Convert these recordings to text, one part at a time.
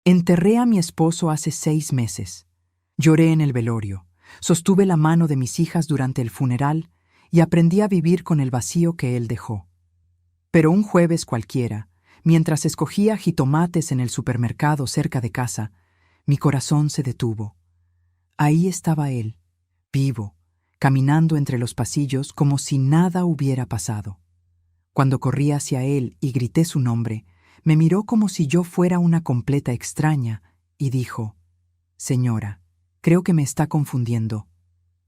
Enterré a mi esposo hace 6 meses. Lloré en el velorio, sostuve la mano de mis hijas durante el funeral y aprendí a vivir con el vacío que él dejó. Pero un jueves cualquiera, mientras escogía jitomates en el supermercado cerca de casa, mi corazón se detuvo. Ahí estaba él, vivo, caminando entre los pasillos como si nada hubiera pasado. Cuando corrí hacia él y grité su nombre, me miró como si yo fuera una completa extraña y dijo: «Señora, creo que me está confundiendo.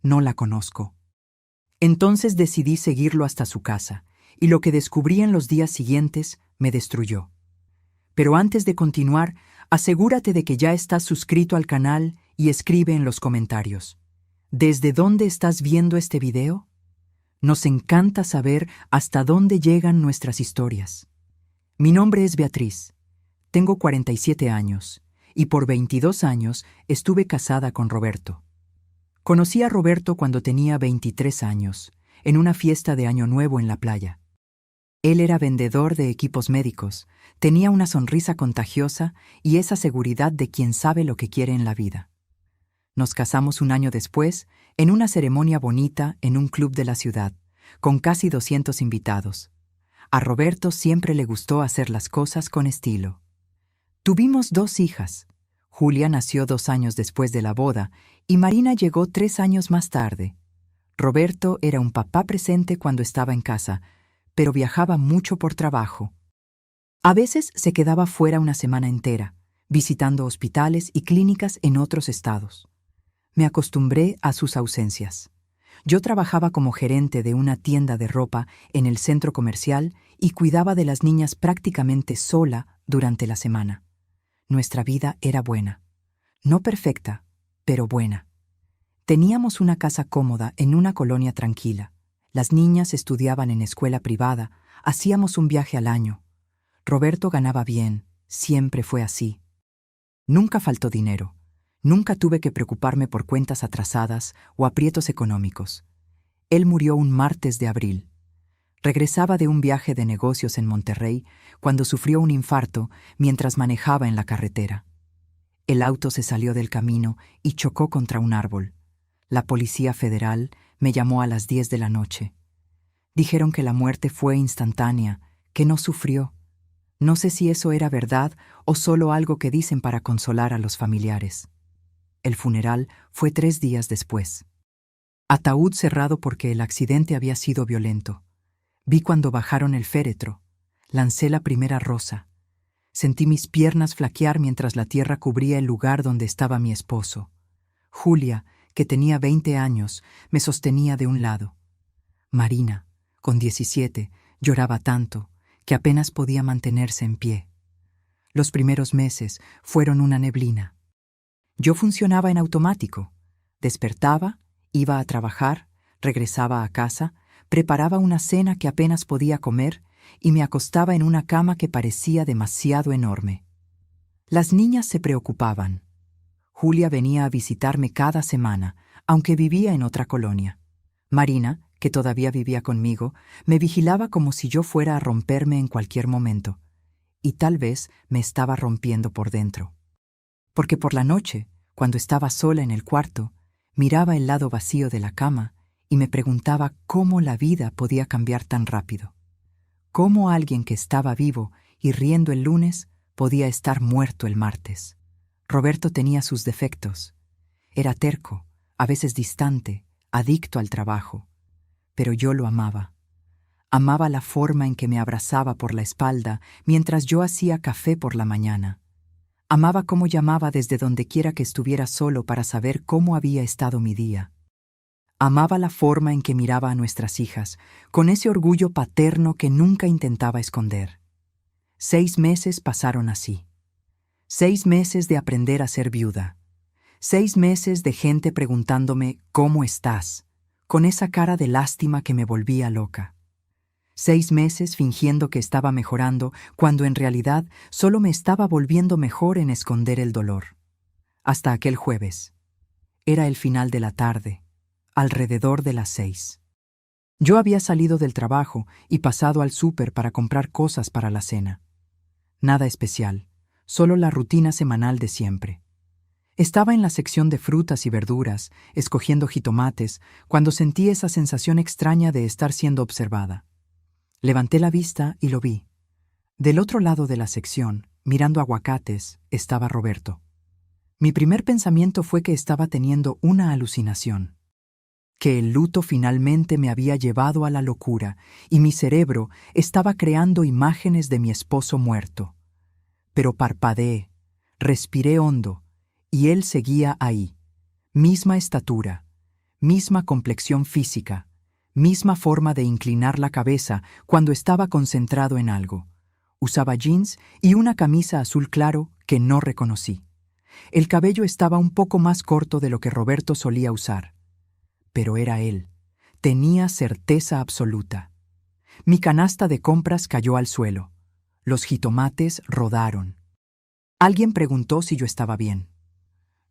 No la conozco». Entonces decidí seguirlo hasta su casa, y lo que descubrí en los días siguientes me destruyó. Pero antes de continuar, asegúrate de que ya estás suscrito al canal y escribe en los comentarios: ¿desde dónde estás viendo este video? Nos encanta saber hasta dónde llegan nuestras historias. Mi nombre es Beatriz. Tengo 47 años y por 22 años estuve casada con Roberto. Conocí a Roberto cuando tenía 23 años, en una fiesta de Año Nuevo en la playa. Él era vendedor de equipos médicos, tenía una sonrisa contagiosa y esa seguridad de quien sabe lo que quiere en la vida. Nos casamos un año después, en una ceremonia bonita en un club de la ciudad, con casi 200 invitados. A Roberto siempre le gustó hacer las cosas con estilo. Tuvimos 2 hijas. Julia nació 2 años después de la boda y Marina llegó 3 años más tarde. Roberto era un papá presente cuando estaba en casa, pero viajaba mucho por trabajo. A veces se quedaba fuera una semana entera, visitando hospitales y clínicas en otros estados. Me acostumbré a sus ausencias. Yo trabajaba como gerente de una tienda de ropa en el centro comercial y cuidaba de las niñas prácticamente sola durante la semana. Nuestra vida era buena. No perfecta, pero buena. Teníamos una casa cómoda en una colonia tranquila. Las niñas estudiaban en escuela privada, hacíamos un viaje al año. Roberto ganaba bien, siempre fue así. Nunca faltó dinero. Nunca tuve que preocuparme por cuentas atrasadas o aprietos económicos. Él murió un martes de abril. Regresaba de un viaje de negocios en Monterrey cuando sufrió un infarto mientras manejaba en la carretera. El auto se salió del camino y chocó contra un árbol. La Policía Federal me llamó a las 10 de la noche. Dijeron que la muerte fue instantánea, que no sufrió. No sé si eso era verdad o solo algo que dicen para consolar a los familiares. El funeral fue 3 días después. Ataúd cerrado porque el accidente había sido violento. Vi cuando bajaron el féretro. Lancé la primera rosa. Sentí mis piernas flaquear mientras la tierra cubría el lugar donde estaba mi esposo. Julia, que tenía 20 años, me sostenía de un lado. Marina, con 17, lloraba tanto que apenas podía mantenerse en pie. Los primeros meses fueron una neblina. Yo funcionaba en automático. Despertaba, iba a trabajar, regresaba a casa, preparaba una cena que apenas podía comer y me acostaba en una cama que parecía demasiado enorme. Las niñas se preocupaban. Julia venía a visitarme cada semana, aunque vivía en otra colonia. Marina, que todavía vivía conmigo, me vigilaba como si yo fuera a romperme en cualquier momento. Y tal vez me estaba rompiendo por dentro. Porque por la noche, cuando estaba sola en el cuarto, miraba el lado vacío de la cama y me preguntaba cómo la vida podía cambiar tan rápido. Cómo alguien que estaba vivo y riendo el lunes podía estar muerto el martes. Roberto tenía sus defectos. Era terco, a veces distante, adicto al trabajo. Pero yo lo amaba. Amaba la forma en que me abrazaba por la espalda mientras yo hacía café por la mañana. Amaba cómo llamaba desde donde quiera que estuviera solo para saber cómo había estado mi día. Amaba la forma en que miraba a nuestras hijas, con ese orgullo paterno que nunca intentaba esconder. 6 meses pasaron así. 6 meses de aprender a ser viuda. 6 meses de gente preguntándome ¿cómo estás?, con esa cara de lástima que me volvía loca. 6 meses fingiendo que estaba mejorando cuando en realidad solo me estaba volviendo mejor en esconder el dolor. Hasta aquel jueves. Era el final de la tarde, alrededor de las 6. Yo había salido del trabajo y pasado al súper para comprar cosas para la cena. Nada especial, solo la rutina semanal de siempre. Estaba en la sección de frutas y verduras, escogiendo jitomates, cuando sentí esa sensación extraña de estar siendo observada. Levanté la vista y lo vi. Del otro lado de la sección, mirando aguacates, estaba Roberto. Mi primer pensamiento fue que estaba teniendo una alucinación, que el luto finalmente me había llevado a la locura y mi cerebro estaba creando imágenes de mi esposo muerto. Pero parpadeé, respiré hondo, y él seguía ahí. Misma estatura, misma complexión física, misma forma de inclinar la cabeza cuando estaba concentrado en algo. Usaba jeans y una camisa azul claro que no reconocí. El cabello estaba un poco más corto de lo que Roberto solía usar. Pero era él. Tenía certeza absoluta. Mi canasta de compras cayó al suelo. Los jitomates rodaron. Alguien preguntó si yo estaba bien.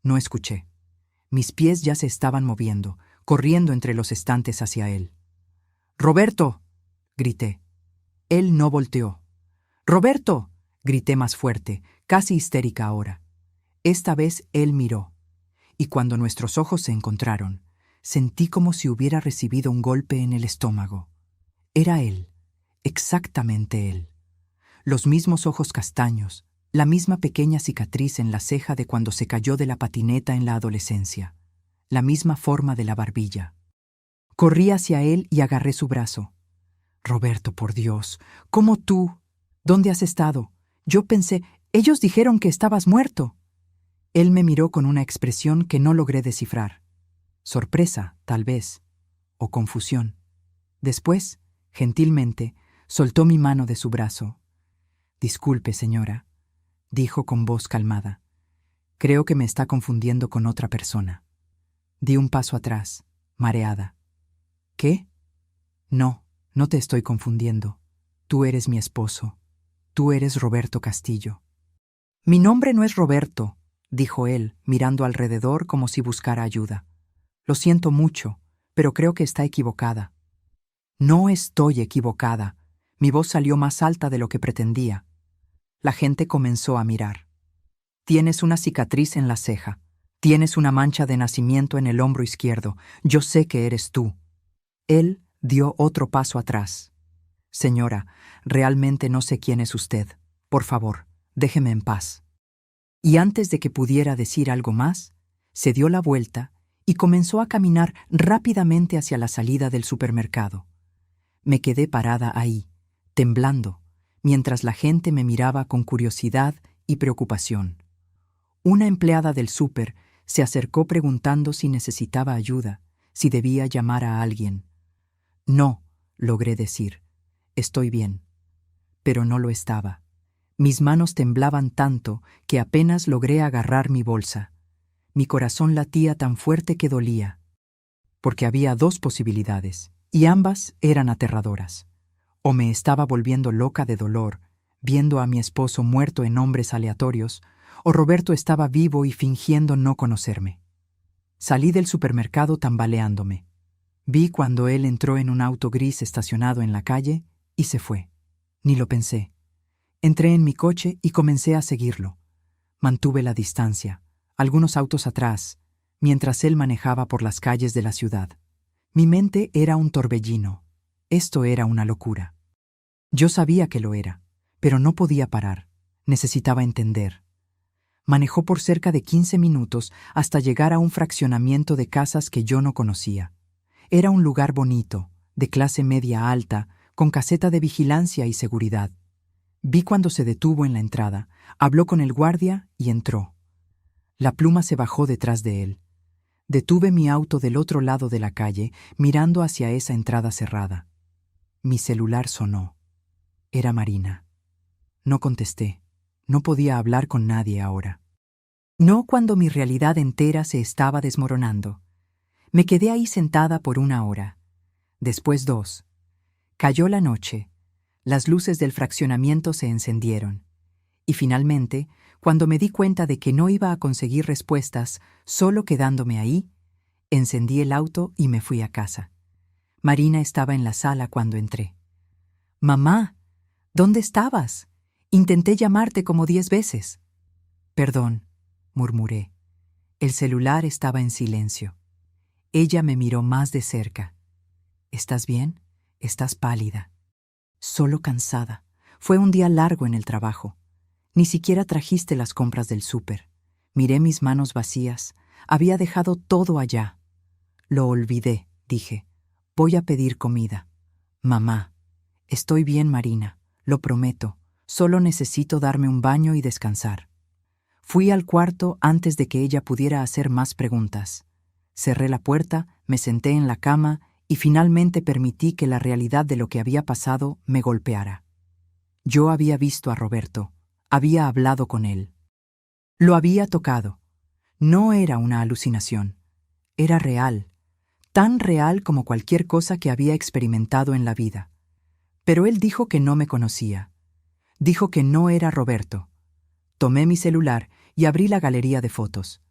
No escuché. Mis pies ya se estaban moviendo, corriendo entre los estantes hacia él. ¡Roberto!, grité. Él no volteó. ¡Roberto!, grité más fuerte, casi histérica ahora. Esta vez él miró, y cuando nuestros ojos se encontraron, sentí como si hubiera recibido un golpe en el estómago. Era él, exactamente él. Los mismos ojos castaños, la misma pequeña cicatriz en la ceja de cuando se cayó de la patineta en la adolescencia, la misma forma de la barbilla. Corrí hacia él y agarré su brazo. Roberto, por Dios, ¿cómo tú? ¿Dónde has estado? Yo pensé, ellos dijeron que estabas muerto. Él me miró con una expresión que no logré descifrar. Sorpresa, tal vez, o confusión. Después, gentilmente, soltó mi mano de su brazo. Disculpe, señora, dijo con voz calmada. Creo que me está confundiendo con otra persona. Di un paso atrás, mareada. ¿Qué? No, no te estoy confundiendo. Tú eres mi esposo. Tú eres Roberto Castillo. Mi nombre no es Roberto, dijo él, mirando alrededor como si buscara ayuda. Lo siento mucho, pero creo que está equivocada. No estoy equivocada. Mi voz salió más alta de lo que pretendía. La gente comenzó a mirar. Tienes una cicatriz en la ceja. Tienes una mancha de nacimiento en el hombro izquierdo. Yo sé que eres tú. Él dio otro paso atrás. Señora, realmente no sé quién es usted. Por favor, déjeme en paz. Y antes de que pudiera decir algo más, se dio la vuelta y comenzó a caminar rápidamente hacia la salida del supermercado. Me quedé parada ahí, temblando, mientras la gente me miraba con curiosidad y preocupación. Una empleada del súper se acercó preguntando si necesitaba ayuda, si debía llamar a alguien. No, logré decir. Estoy bien. Pero no lo estaba. Mis manos temblaban tanto que apenas logré agarrar mi bolsa. Mi corazón latía tan fuerte que dolía. Porque había dos posibilidades, y ambas eran aterradoras. O me estaba volviendo loca de dolor, viendo a mi esposo muerto en nombres aleatorios, o Roberto estaba vivo y fingiendo no conocerme. Salí del supermercado tambaleándome. Vi cuando él entró en un auto gris estacionado en la calle y se fue. Ni lo pensé. Entré en mi coche y comencé a seguirlo. Mantuve la distancia, algunos autos atrás, mientras él manejaba por las calles de la ciudad. Mi mente era un torbellino. Esto era una locura. Yo sabía que lo era, pero no podía parar. Necesitaba entender. Manejó por cerca de 15 minutos hasta llegar a un fraccionamiento de casas que yo no conocía. Era un lugar bonito, de clase media alta, con caseta de vigilancia y seguridad. Vi cuando se detuvo en la entrada, habló con el guardia y entró. La pluma se bajó detrás de él. Detuve mi auto del otro lado de la calle, mirando hacia esa entrada cerrada. Mi celular sonó. Era Marina. No contesté. No podía hablar con nadie ahora. No cuando mi realidad entera se estaba desmoronando. Me quedé ahí sentada por 1 hora. Después 2. Cayó la noche. Las luces del fraccionamiento se encendieron. Y finalmente, cuando me di cuenta de que no iba a conseguir respuestas solo quedándome ahí, encendí el auto y me fui a casa. Marina estaba en la sala cuando entré. «Mamá, ¿dónde estabas? Intenté llamarte como 10 veces». Perdón, murmuré. El celular estaba en silencio. Ella me miró más de cerca. ¿Estás bien? Estás pálida. Solo cansada. Fue un día largo en el trabajo. Ni siquiera trajiste las compras del súper. Miré mis manos vacías. Había dejado todo allá. Lo olvidé, dije. Voy a pedir comida. Mamá. Estoy bien, Marina. Lo prometo. Solo necesito darme un baño y descansar. Fui al cuarto antes de que ella pudiera hacer más preguntas. Cerré la puerta, me senté en la cama y finalmente permití que la realidad de lo que había pasado me golpeara. Yo había visto a Roberto, había hablado con él. Lo había tocado. No era una alucinación, era real, tan real como cualquier cosa que había experimentado en la vida. Pero él dijo que no me conocía. Dijo que no era Roberto. Tomé mi celular y abrí la galería de fotos.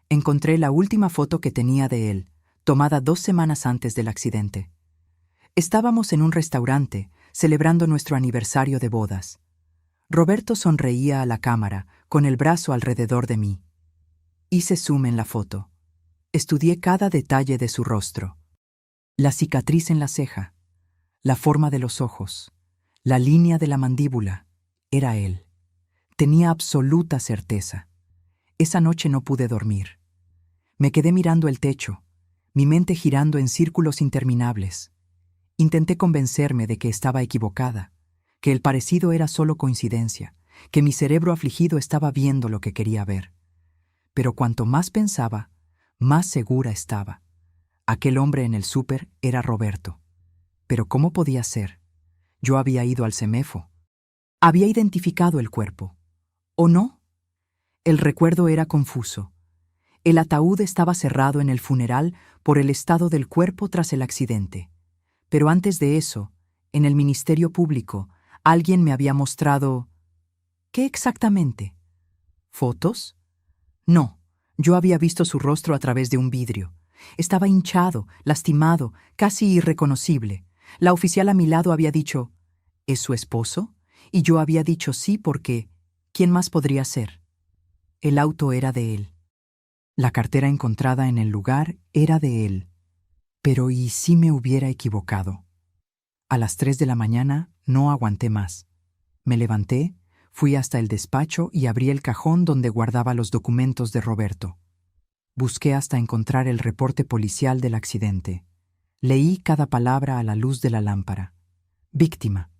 Encontré la última foto que tenía de él, tomada 2 semanas antes del accidente. Estábamos en un restaurante, celebrando nuestro aniversario de bodas. Roberto sonreía a la cámara, con el brazo alrededor de mí. Hice zoom en la foto. Estudié cada detalle de su rostro. La cicatriz en la ceja, la forma de los ojos, la línea de la mandíbula. Era él. Tenía absoluta certeza. Esa noche no pude dormir. Me quedé mirando el techo, mi mente girando en círculos interminables. Intenté convencerme de que estaba equivocada, que el parecido era solo coincidencia, que mi cerebro afligido estaba viendo lo que quería ver. Pero cuanto más pensaba, más segura estaba. Aquel hombre en el súper era Roberto. Pero ¿cómo podía ser? Yo había ido al CEMEFO. Había identificado el cuerpo. ¿O no? El recuerdo era confuso. El ataúd estaba cerrado en el funeral por el estado del cuerpo tras el accidente. Pero antes de eso, en el Ministerio Público, alguien me había mostrado... ¿Qué exactamente? ¿Fotos? No, yo había visto su rostro a través de un vidrio. Estaba hinchado, lastimado, casi irreconocible. La oficial a mi lado había dicho, ¿es su esposo? Y yo había dicho sí porque, ¿quién más podría ser? El auto era de él. La cartera encontrada en el lugar era de él. Pero ¿y si me hubiera equivocado? A las 3 de la mañana no aguanté más. Me levanté, fui hasta el despacho y abrí el cajón donde guardaba los documentos de Roberto. Busqué hasta encontrar el reporte policial del accidente. Leí cada palabra a la luz de la lámpara. Víctima: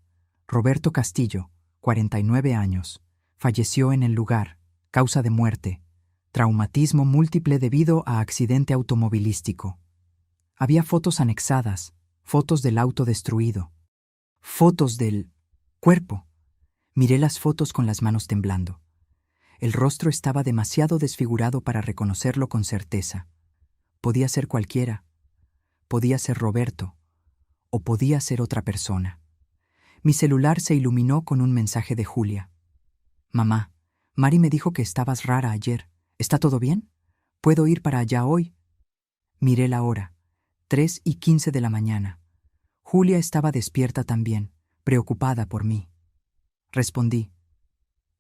Roberto Castillo, 49 años. Falleció en el lugar. Causa de muerte: traumatismo múltiple debido a accidente automovilístico. Había fotos anexadas, fotos del auto destruido, fotos del cuerpo. Miré las fotos con las manos temblando. El rostro estaba demasiado desfigurado para reconocerlo con certeza. Podía ser cualquiera. Podía ser Roberto. O podía ser otra persona. Mi celular se iluminó con un mensaje de Julia. Mamá, Mari me dijo que estabas rara ayer. ¿Está todo bien? ¿Puedo ir para allá hoy? Miré la hora. 3:15 de la mañana. Julia estaba despierta también, preocupada por mí. Respondí: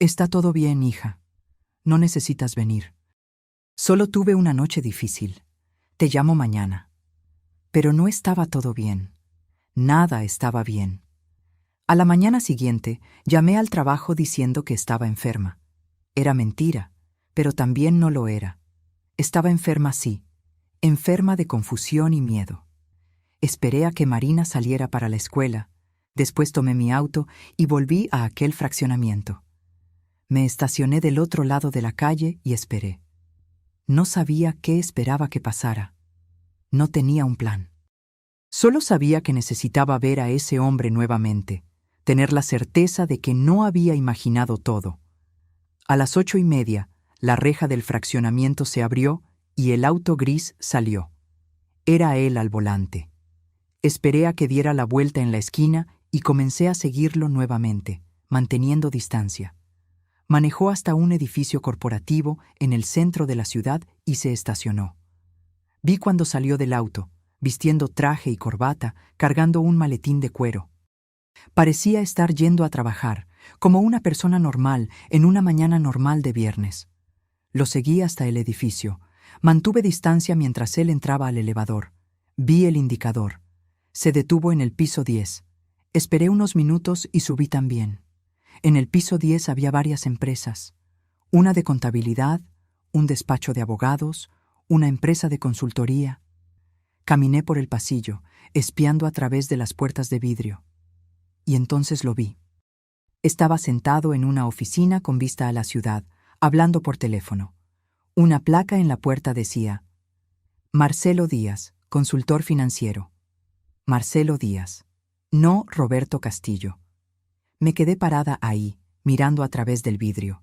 Está todo bien, hija. No necesitas venir. Solo tuve una noche difícil. Te llamo mañana. Pero no estaba todo bien. Nada estaba bien. A la mañana siguiente, llamé al trabajo diciendo que estaba enferma. Era mentira, pero también no lo era. Estaba enferma, sí. Enferma de confusión y miedo. Esperé a que Marina saliera para la escuela. Después tomé mi auto y volví a aquel fraccionamiento. Me estacioné del otro lado de la calle y esperé. No sabía qué esperaba que pasara. No tenía un plan. Solo sabía que necesitaba ver a ese hombre nuevamente, tener la certeza de que no había imaginado todo. A las 8:30, la reja del fraccionamiento se abrió y el auto gris salió. Era él al volante. Esperé a que diera la vuelta en la esquina y comencé a seguirlo nuevamente, manteniendo distancia. Manejó hasta un edificio corporativo en el centro de la ciudad y se estacionó. Vi cuando salió del auto, vistiendo traje y corbata, cargando un maletín de cuero. Parecía estar yendo a trabajar, como una persona normal en una mañana normal de viernes. Lo seguí hasta el edificio. Mantuve distancia mientras él entraba al elevador. Vi el indicador. Se detuvo en el piso 10. Esperé unos minutos y subí también. En el piso 10 había varias empresas. Una de contabilidad, un despacho de abogados, una empresa de consultoría. Caminé por el pasillo, espiando a través de las puertas de vidrio. Y entonces lo vi. Estaba sentado en una oficina con vista a la ciudad, hablando por teléfono. Una placa en la puerta decía: Marcelo Díaz, consultor financiero. Marcelo Díaz. No Roberto Castillo. Me quedé parada ahí, mirando a través del vidrio.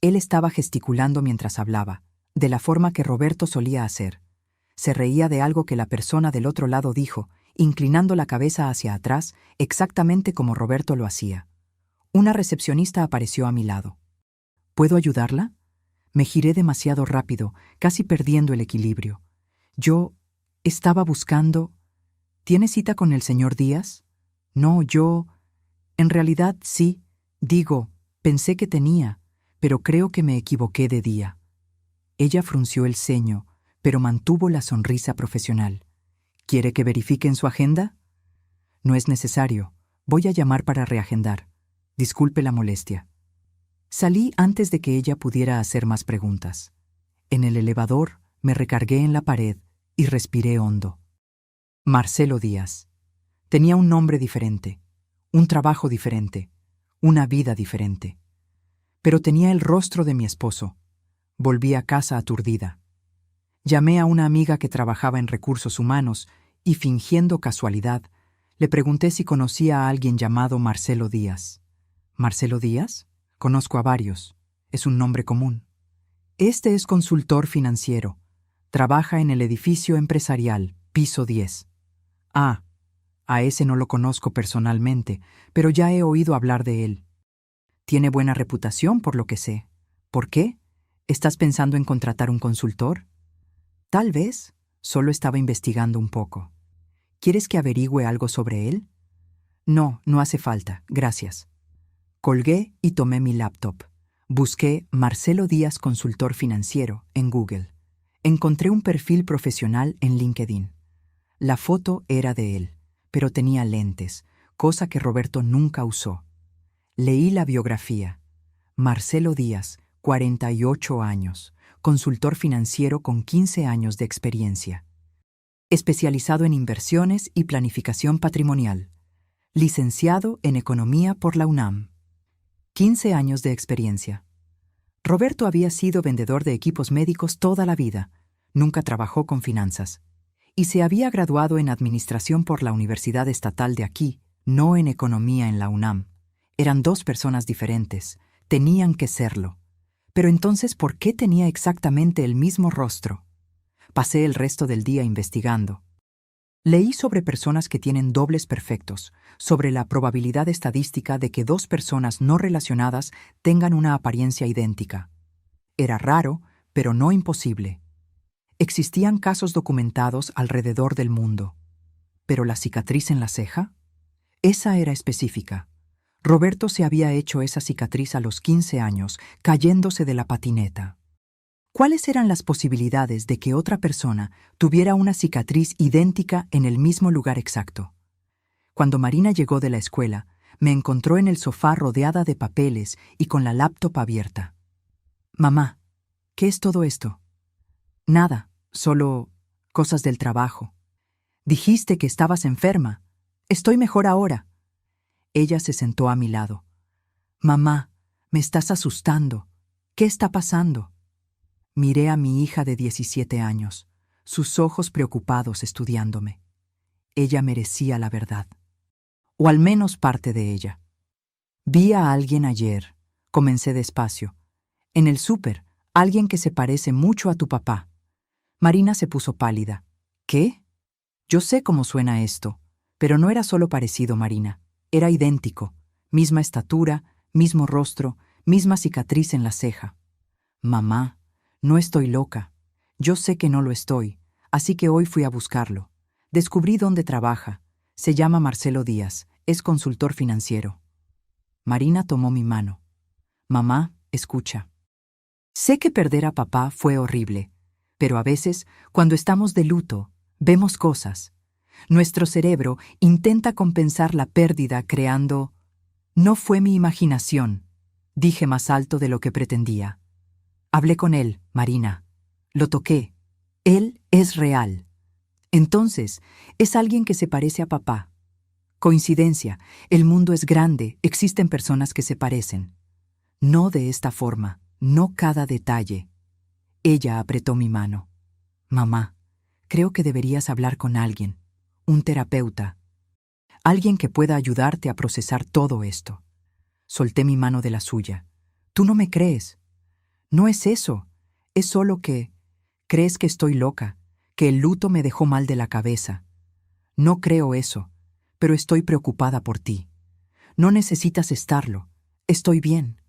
Él estaba gesticulando mientras hablaba, de la forma que Roberto solía hacer. Se reía de algo que la persona del otro lado dijo, inclinando la cabeza hacia atrás, exactamente como Roberto lo hacía. Una recepcionista apareció a mi lado. ¿Puedo ayudarla? Me giré demasiado rápido, casi perdiendo el equilibrio. Yo estaba buscando... ¿Tiene cita con el señor Díaz? No, yo... En realidad sí. Pensé que tenía, pero creo que me equivoqué de día. Ella frunció el ceño, pero mantuvo la sonrisa profesional. ¿Quiere que verifique en su agenda? No es necesario. Voy a llamar para reagendar. Disculpe la molestia. Salí antes de que ella pudiera hacer más preguntas. En el elevador me recargué en la pared y respiré hondo. Marcelo Díaz. Tenía un nombre diferente, un trabajo diferente, una vida diferente. Pero tenía el rostro de mi esposo. Volví a casa aturdida. Llamé a una amiga que trabajaba en recursos humanos y, fingiendo casualidad, le pregunté si conocía a alguien llamado Marcelo Díaz. ¿Marcelo Díaz? Conozco a varios. Es un nombre común. Este es consultor financiero. Trabaja en el edificio empresarial, piso 10. Ah, a ese no lo conozco personalmente, pero ya he oído hablar de él. Tiene buena reputación, por lo que sé. ¿Por qué? ¿Estás pensando en contratar un consultor? Tal vez. Solo estaba investigando un poco. ¿Quieres que averigüe algo sobre él? No, no hace falta, gracias. Colgué y tomé mi laptop. Busqué Marcelo Díaz Consultor Financiero en Google. Encontré un perfil profesional en LinkedIn. La foto era de él, pero tenía lentes, cosa que Roberto nunca usó. Leí la biografía. Marcelo Díaz, 48 años, consultor financiero con 15 años de experiencia. Especializado en inversiones y planificación patrimonial. Licenciado en Economía por la UNAM. 15 años de experiencia. Roberto había sido vendedor de equipos médicos toda la vida. Nunca trabajó con finanzas. Y se había graduado en Administración por la Universidad Estatal de aquí, no en Economía en la UNAM. Eran dos personas diferentes. Tenían que serlo. Pero entonces, ¿por qué tenía exactamente el mismo rostro? Pasé el resto del día investigando. Leí sobre personas que tienen dobles perfectos, sobre la probabilidad estadística de que dos personas no relacionadas tengan una apariencia idéntica. Era raro, pero no imposible. Existían casos documentados alrededor del mundo. ¿Pero la cicatriz en la ceja? Esa era específica. Roberto se había hecho esa cicatriz a los 15 años, cayéndose de la patineta. ¿Cuáles eran las posibilidades de que otra persona tuviera una cicatriz idéntica en el mismo lugar exacto? Cuando Marina llegó de la escuela, me encontró en el sofá rodeada de papeles y con la laptop abierta. Mamá, ¿qué es todo esto? Nada, solo cosas del trabajo. Dijiste que estabas enferma. Estoy mejor ahora. Ella se sentó a mi lado. Mamá, me estás asustando. ¿Qué está pasando? Miré a mi hija de 17 años, sus ojos preocupados estudiándome. Ella merecía la verdad. O al menos parte de ella. Vi a alguien ayer, comencé despacio. En el súper, alguien que se parece mucho a tu papá. Marina se puso pálida. ¿Qué? Yo sé cómo suena esto, pero no era solo parecido, Marina. Era idéntico. Misma estatura, mismo rostro, misma cicatriz en la ceja. Mamá, no estoy loca. Yo sé que no lo estoy, así que hoy fui a buscarlo. Descubrí dónde trabaja. Se llama Marcelo Díaz, es consultor financiero. Marina tomó mi mano. Mamá, escucha. Sé que perder a papá fue horrible, pero a veces, cuando estamos de luto, vemos cosas. Nuestro cerebro intenta compensar la pérdida creando... No fue mi imaginación, dije más alto de lo que pretendía. Hablé con él, Marina. Lo toqué. Él es real. Entonces, es alguien que se parece a papá. Coincidencia, el mundo es grande, existen personas que se parecen. No de esta forma, no cada detalle. Ella apretó mi mano. Mamá, creo que deberías hablar con alguien, un terapeuta, alguien que pueda ayudarte a procesar todo esto. Solté mi mano de la suya. Tú no me crees. No es eso. Es solo que... Crees que estoy loca, que el luto me dejó mal de la cabeza. No creo eso, pero estoy preocupada por ti. No necesitas estarlo. Estoy bien.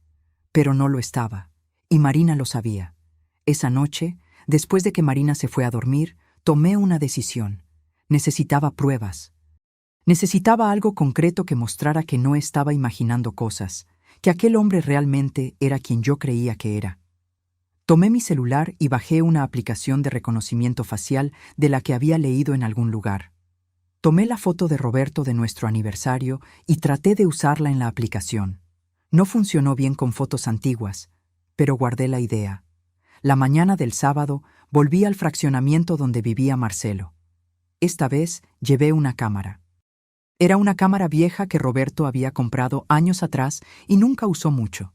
Pero no lo estaba, y Marina lo sabía. Esa noche, después de que Marina se fue a dormir, tomé una decisión. Necesitaba pruebas. Necesitaba algo concreto que mostrara que no estaba imaginando cosas, que aquel hombre realmente era quien yo creía que era. Tomé mi celular y bajé una aplicación de reconocimiento facial de la que había leído en algún lugar. Tomé la foto de Roberto de nuestro aniversario y traté de usarla en la aplicación. No funcionó bien con fotos antiguas, pero guardé la idea. La mañana del sábado volví al fraccionamiento donde vivía Marcelo. Esta vez llevé una cámara. Era una cámara vieja que Roberto había comprado años atrás y nunca usó mucho.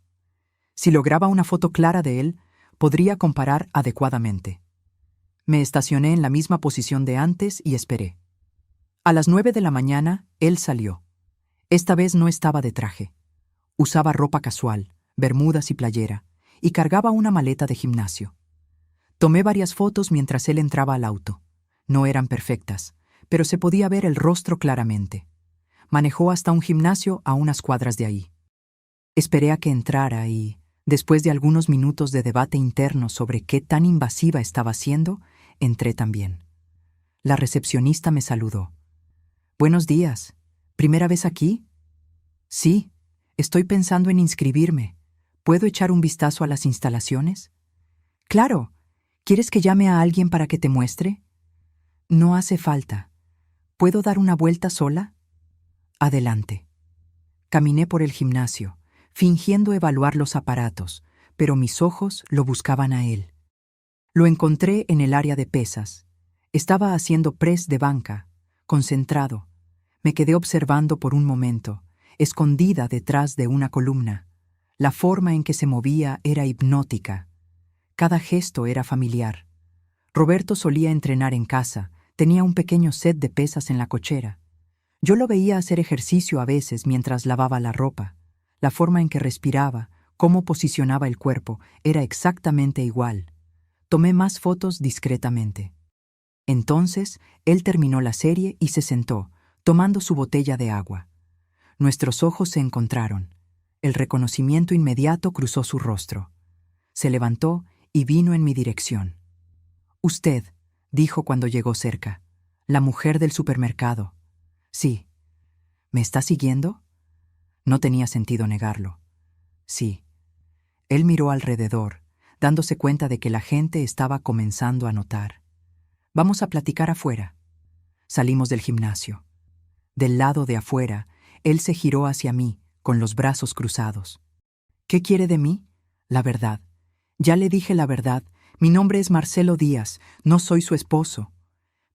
Si lograba una foto clara de él, podría comparar adecuadamente. Me estacioné en la misma posición de antes y esperé. A las 9 de la mañana, él salió. Esta vez no estaba de traje. Usaba ropa casual, bermudas y playera, y cargaba una maleta de gimnasio. Tomé varias fotos mientras él entraba al auto. No eran perfectas, pero se podía ver el rostro claramente. Manejó hasta un gimnasio a unas cuadras de ahí. Esperé a que entrara y, después de algunos minutos de debate interno sobre qué tan invasiva estaba siendo, entré también. La recepcionista me saludó. «Buenos días. ¿Primera vez aquí?» «Sí, estoy pensando en inscribirme. ¿Puedo echar un vistazo a las instalaciones?» «Claro. ¿Quieres que llame a alguien para que te muestre?» «No hace falta. ¿Puedo dar una vuelta sola?» «Adelante». Caminé por el gimnasio, fingiendo evaluar los aparatos, pero mis ojos lo buscaban a él. Lo encontré en el área de pesas. Estaba haciendo press de banca, concentrado. Me quedé observando por un momento, escondida detrás de una columna. La forma en que se movía era hipnótica. Cada gesto era familiar. Roberto solía entrenar en casa, tenía un pequeño set de pesas en la cochera. Yo lo veía hacer ejercicio a veces mientras lavaba la ropa. La forma en que respiraba, cómo posicionaba el cuerpo, era exactamente igual. Tomé más fotos discretamente. Entonces, él terminó la serie y se sentó, tomando su botella de agua. Nuestros ojos se encontraron. El reconocimiento inmediato cruzó su rostro. Se levantó y vino en mi dirección. «Usted», dijo cuando llegó cerca, «la mujer del supermercado». «Sí». «¿Me está siguiendo?» No tenía sentido negarlo. «Sí». Él miró alrededor, dándose cuenta de que la gente estaba comenzando a notar. «Vamos a platicar afuera». Salimos del gimnasio. Del lado de afuera, él se giró hacia mí, con los brazos cruzados. «¿Qué quiere de mí?» «La verdad. Ya le dije la verdad. Mi nombre es Marcelo Díaz, no soy su esposo.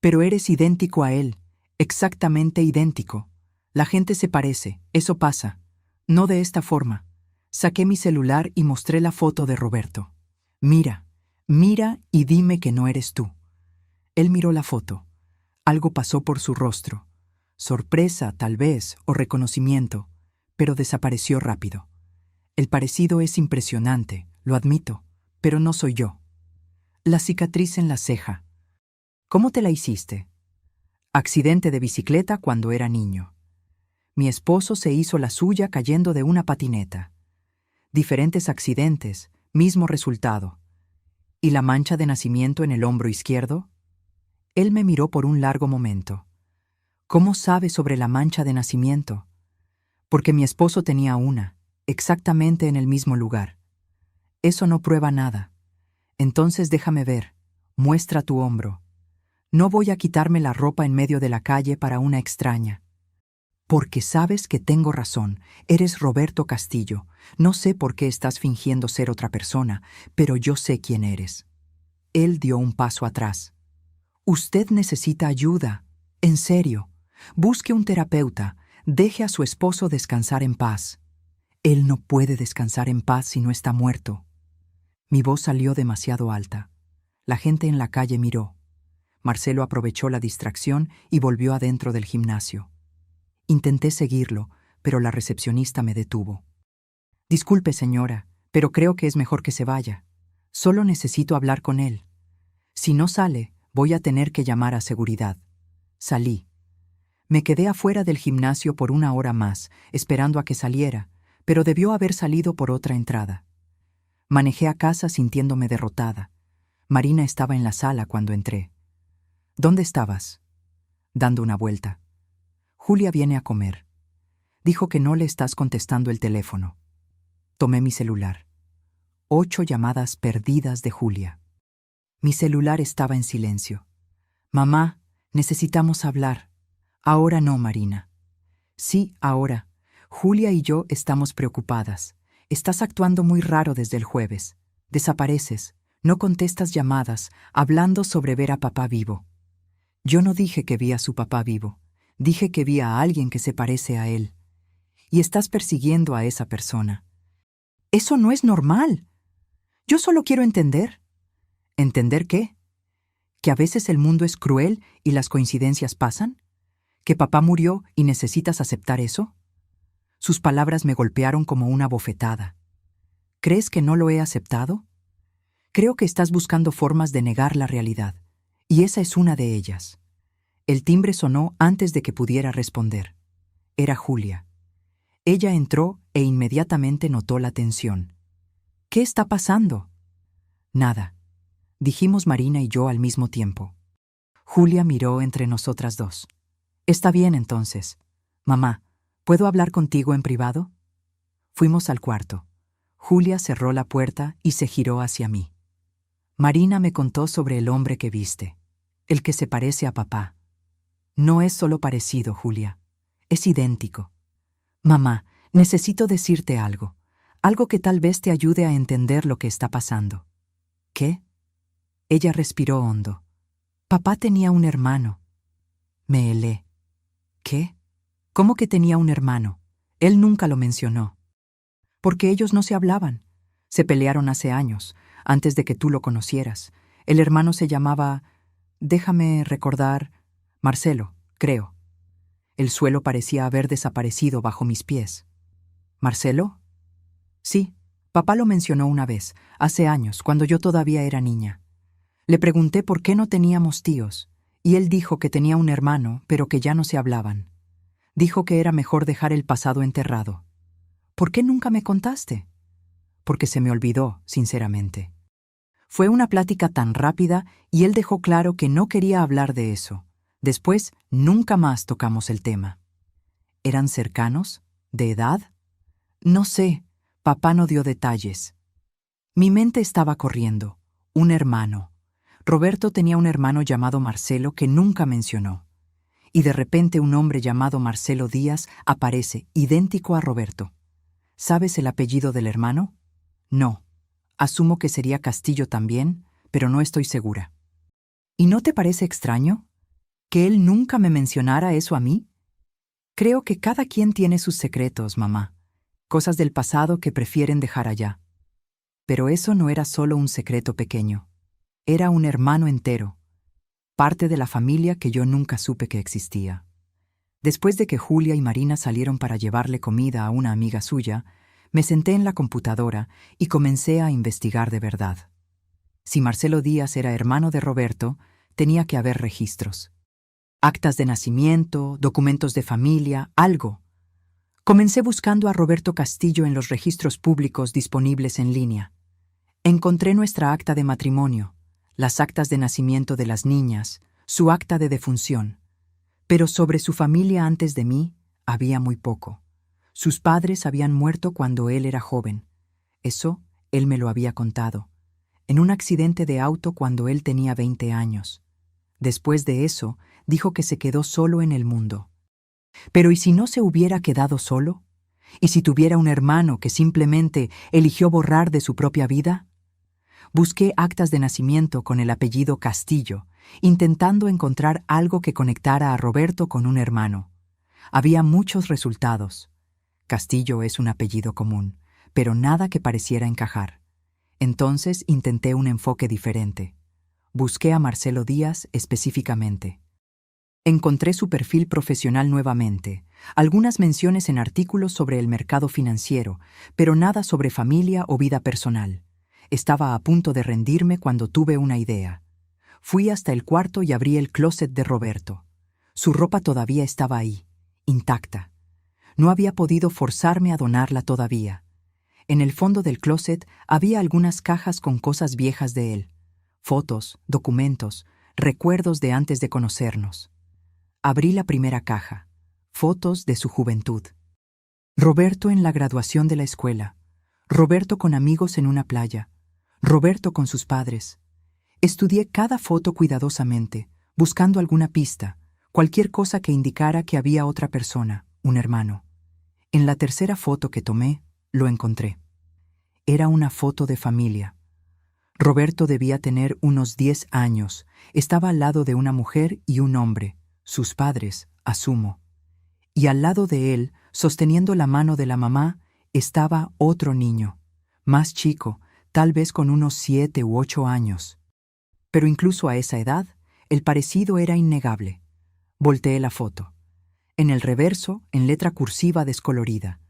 Pero eres idéntico a él, exactamente idéntico. La gente se parece, eso pasa. No de esta forma». Saqué mi celular y mostré la foto de Roberto. «Mira, mira y dime que no eres tú». Él miró la foto. Algo pasó por su rostro. Sorpresa, tal vez, o reconocimiento, pero desapareció rápido. El parecido es impresionante, lo admito, pero no soy yo. La cicatriz en la ceja. ¿Cómo te la hiciste? Accidente de bicicleta cuando era niño. Mi esposo se hizo la suya cayendo de una patineta. Diferentes accidentes, mismo resultado. ¿Y la mancha de nacimiento en el hombro izquierdo? Él me miró por un largo momento. ¿Cómo sabe sobre la mancha de nacimiento? Porque mi esposo tenía una, exactamente en el mismo lugar. Eso no prueba nada. Entonces déjame ver. Muestra tu hombro. No voy a quitarme la ropa en medio de la calle para una extraña. Porque sabes que tengo razón. Eres Roberto Castillo. No sé por qué estás fingiendo ser otra persona, pero yo sé quién eres. Él dio un paso atrás. Usted necesita ayuda. En serio. Busque un terapeuta. Deje a su esposo descansar en paz. Él no puede descansar en paz si no está muerto. Mi voz salió demasiado alta. La gente en la calle miró. Marcelo aprovechó la distracción y volvió adentro del gimnasio. Intenté seguirlo, pero la recepcionista me detuvo. Disculpe, señora, pero creo que es mejor que se vaya. Solo necesito hablar con él. Si no sale, voy a tener que llamar a seguridad. Salí. Me quedé afuera del gimnasio por 1 hora más, esperando a que saliera, pero debió haber salido por otra entrada. Manejé a casa sintiéndome derrotada. Marina estaba en la sala cuando entré. ¿Dónde estabas? Dando una vuelta. Julia viene a comer. Dijo que no le estás contestando el teléfono. Tomé mi celular. 8 llamadas perdidas de Julia. Mi celular estaba en silencio. Mamá, necesitamos hablar. Ahora no, Marina. Sí, ahora. Julia y yo estamos preocupadas. Estás actuando muy raro desde el jueves. Desapareces, no contestas llamadas, hablando sobre ver a papá vivo. Yo no dije que vi a su papá vivo. Dije que vi a alguien que se parece a él. Y estás persiguiendo a esa persona. Eso no es normal. Yo solo quiero entender. ¿Entender qué? ¿Que a veces el mundo es cruel y las coincidencias pasan? ¿Que papá murió y necesitas aceptar eso? Sus palabras me golpearon como una bofetada. ¿Crees que no lo he aceptado? Creo que estás buscando formas de negar la realidad, y esa es una de ellas. El timbre sonó antes de que pudiera responder. Era Julia. Ella entró e inmediatamente notó la tensión. ¿Qué está pasando? Nada, dijimos Marina y yo al mismo tiempo. Julia miró entre nosotras dos. Está bien entonces. Mamá, ¿puedo hablar contigo en privado? Fuimos al cuarto. Julia cerró la puerta y se giró hacia mí. Marina me contó sobre el hombre que viste, el que se parece a papá. No es solo parecido, Julia. Es idéntico. Mamá, necesito decirte algo. Algo que tal vez te ayude a entender lo que está pasando. ¿Qué? Ella respiró hondo. Papá tenía un hermano. Me helé. ¿Qué? ¿Cómo que tenía un hermano? Él nunca lo mencionó. Porque ellos no se hablaban. Se pelearon hace años, antes de que tú lo conocieras. El hermano se llamaba, déjame recordar, Marcelo, creo. El suelo parecía haber desaparecido bajo mis pies. ¿Marcelo? Sí, papá lo mencionó una vez, hace años, cuando yo todavía era niña. Le pregunté por qué no teníamos tíos, y él dijo que tenía un hermano, pero que ya no se hablaban. Dijo que era mejor dejar el pasado enterrado. ¿Por qué nunca me contaste? Porque se me olvidó, sinceramente. Fue una plática tan rápida y él dejó claro que no quería hablar de eso. Después, nunca más tocamos el tema. ¿Eran cercanos? ¿De edad? No sé, papá no dio detalles. Mi mente estaba corriendo. Un hermano. Roberto tenía un hermano llamado Marcelo que nunca mencionó. Y de repente un hombre llamado Marcelo Díaz aparece, idéntico a Roberto. ¿Sabes el apellido del hermano? No. Asumo que sería Castillo también, pero no estoy segura. ¿Y no te parece extraño? ¿Que él nunca me mencionara eso a mí? Creo que cada quien tiene sus secretos, mamá. Cosas del pasado que prefieren dejar allá. Pero eso no era solo un secreto pequeño. Era un hermano entero. Parte de la familia que yo nunca supe que existía. Después de que Julia y Marina salieron para llevarle comida a una amiga suya, me senté en la computadora y comencé a investigar de verdad. Si Marcelo Díaz era hermano de Roberto, tenía que haber registros. Actas de nacimiento, documentos de familia, algo. Comencé buscando a Roberto Castillo en los registros públicos disponibles en línea. Encontré nuestra acta de matrimonio, las actas de nacimiento de las niñas, su acta de defunción. Pero sobre su familia antes de mí había muy poco. Sus padres habían muerto cuando él era joven. Eso Él me lo había contado, en un accidente de auto cuando él tenía 20 años. Después de eso, dijo que se quedó solo en el mundo. Pero ¿y si no se hubiera quedado solo? ¿Y si tuviera un hermano que simplemente eligió borrar de su propia vida? Busqué actas de nacimiento con el apellido Castillo, intentando encontrar algo que conectara a Roberto con un hermano. Había muchos resultados. Castillo es un apellido común, pero nada que pareciera encajar. Entonces intenté un enfoque diferente. Busqué a Marcelo Díaz específicamente. Encontré su perfil profesional nuevamente, algunas menciones en artículos sobre el mercado financiero, pero nada sobre familia o vida personal. Estaba a punto de rendirme cuando tuve una idea. Fui hasta el cuarto y abrí el closet de Roberto. Su ropa todavía estaba ahí, intacta. No había podido forzarme a donarla todavía. En el fondo del closet había algunas cajas con cosas viejas de él. Fotos, documentos, recuerdos de antes de conocernos. Abrí la primera caja. Fotos de su juventud. Roberto en la graduación de la escuela. Roberto con amigos en una playa. Roberto con sus padres. Estudié cada foto cuidadosamente, buscando alguna pista, cualquier cosa que indicara que había otra persona, un hermano. En la tercera foto que tomé, lo encontré. Era una foto de familia. Roberto debía tener unos 10 años. Estaba al lado de una mujer y un hombre, sus padres, asumo. Y al lado de él, sosteniendo la mano de la mamá, estaba otro niño, más chico, tal vez con unos 7 u 8 años. Pero incluso a esa edad, el parecido era innegable. Volteé la foto. En el reverso, en letra cursiva descolorida.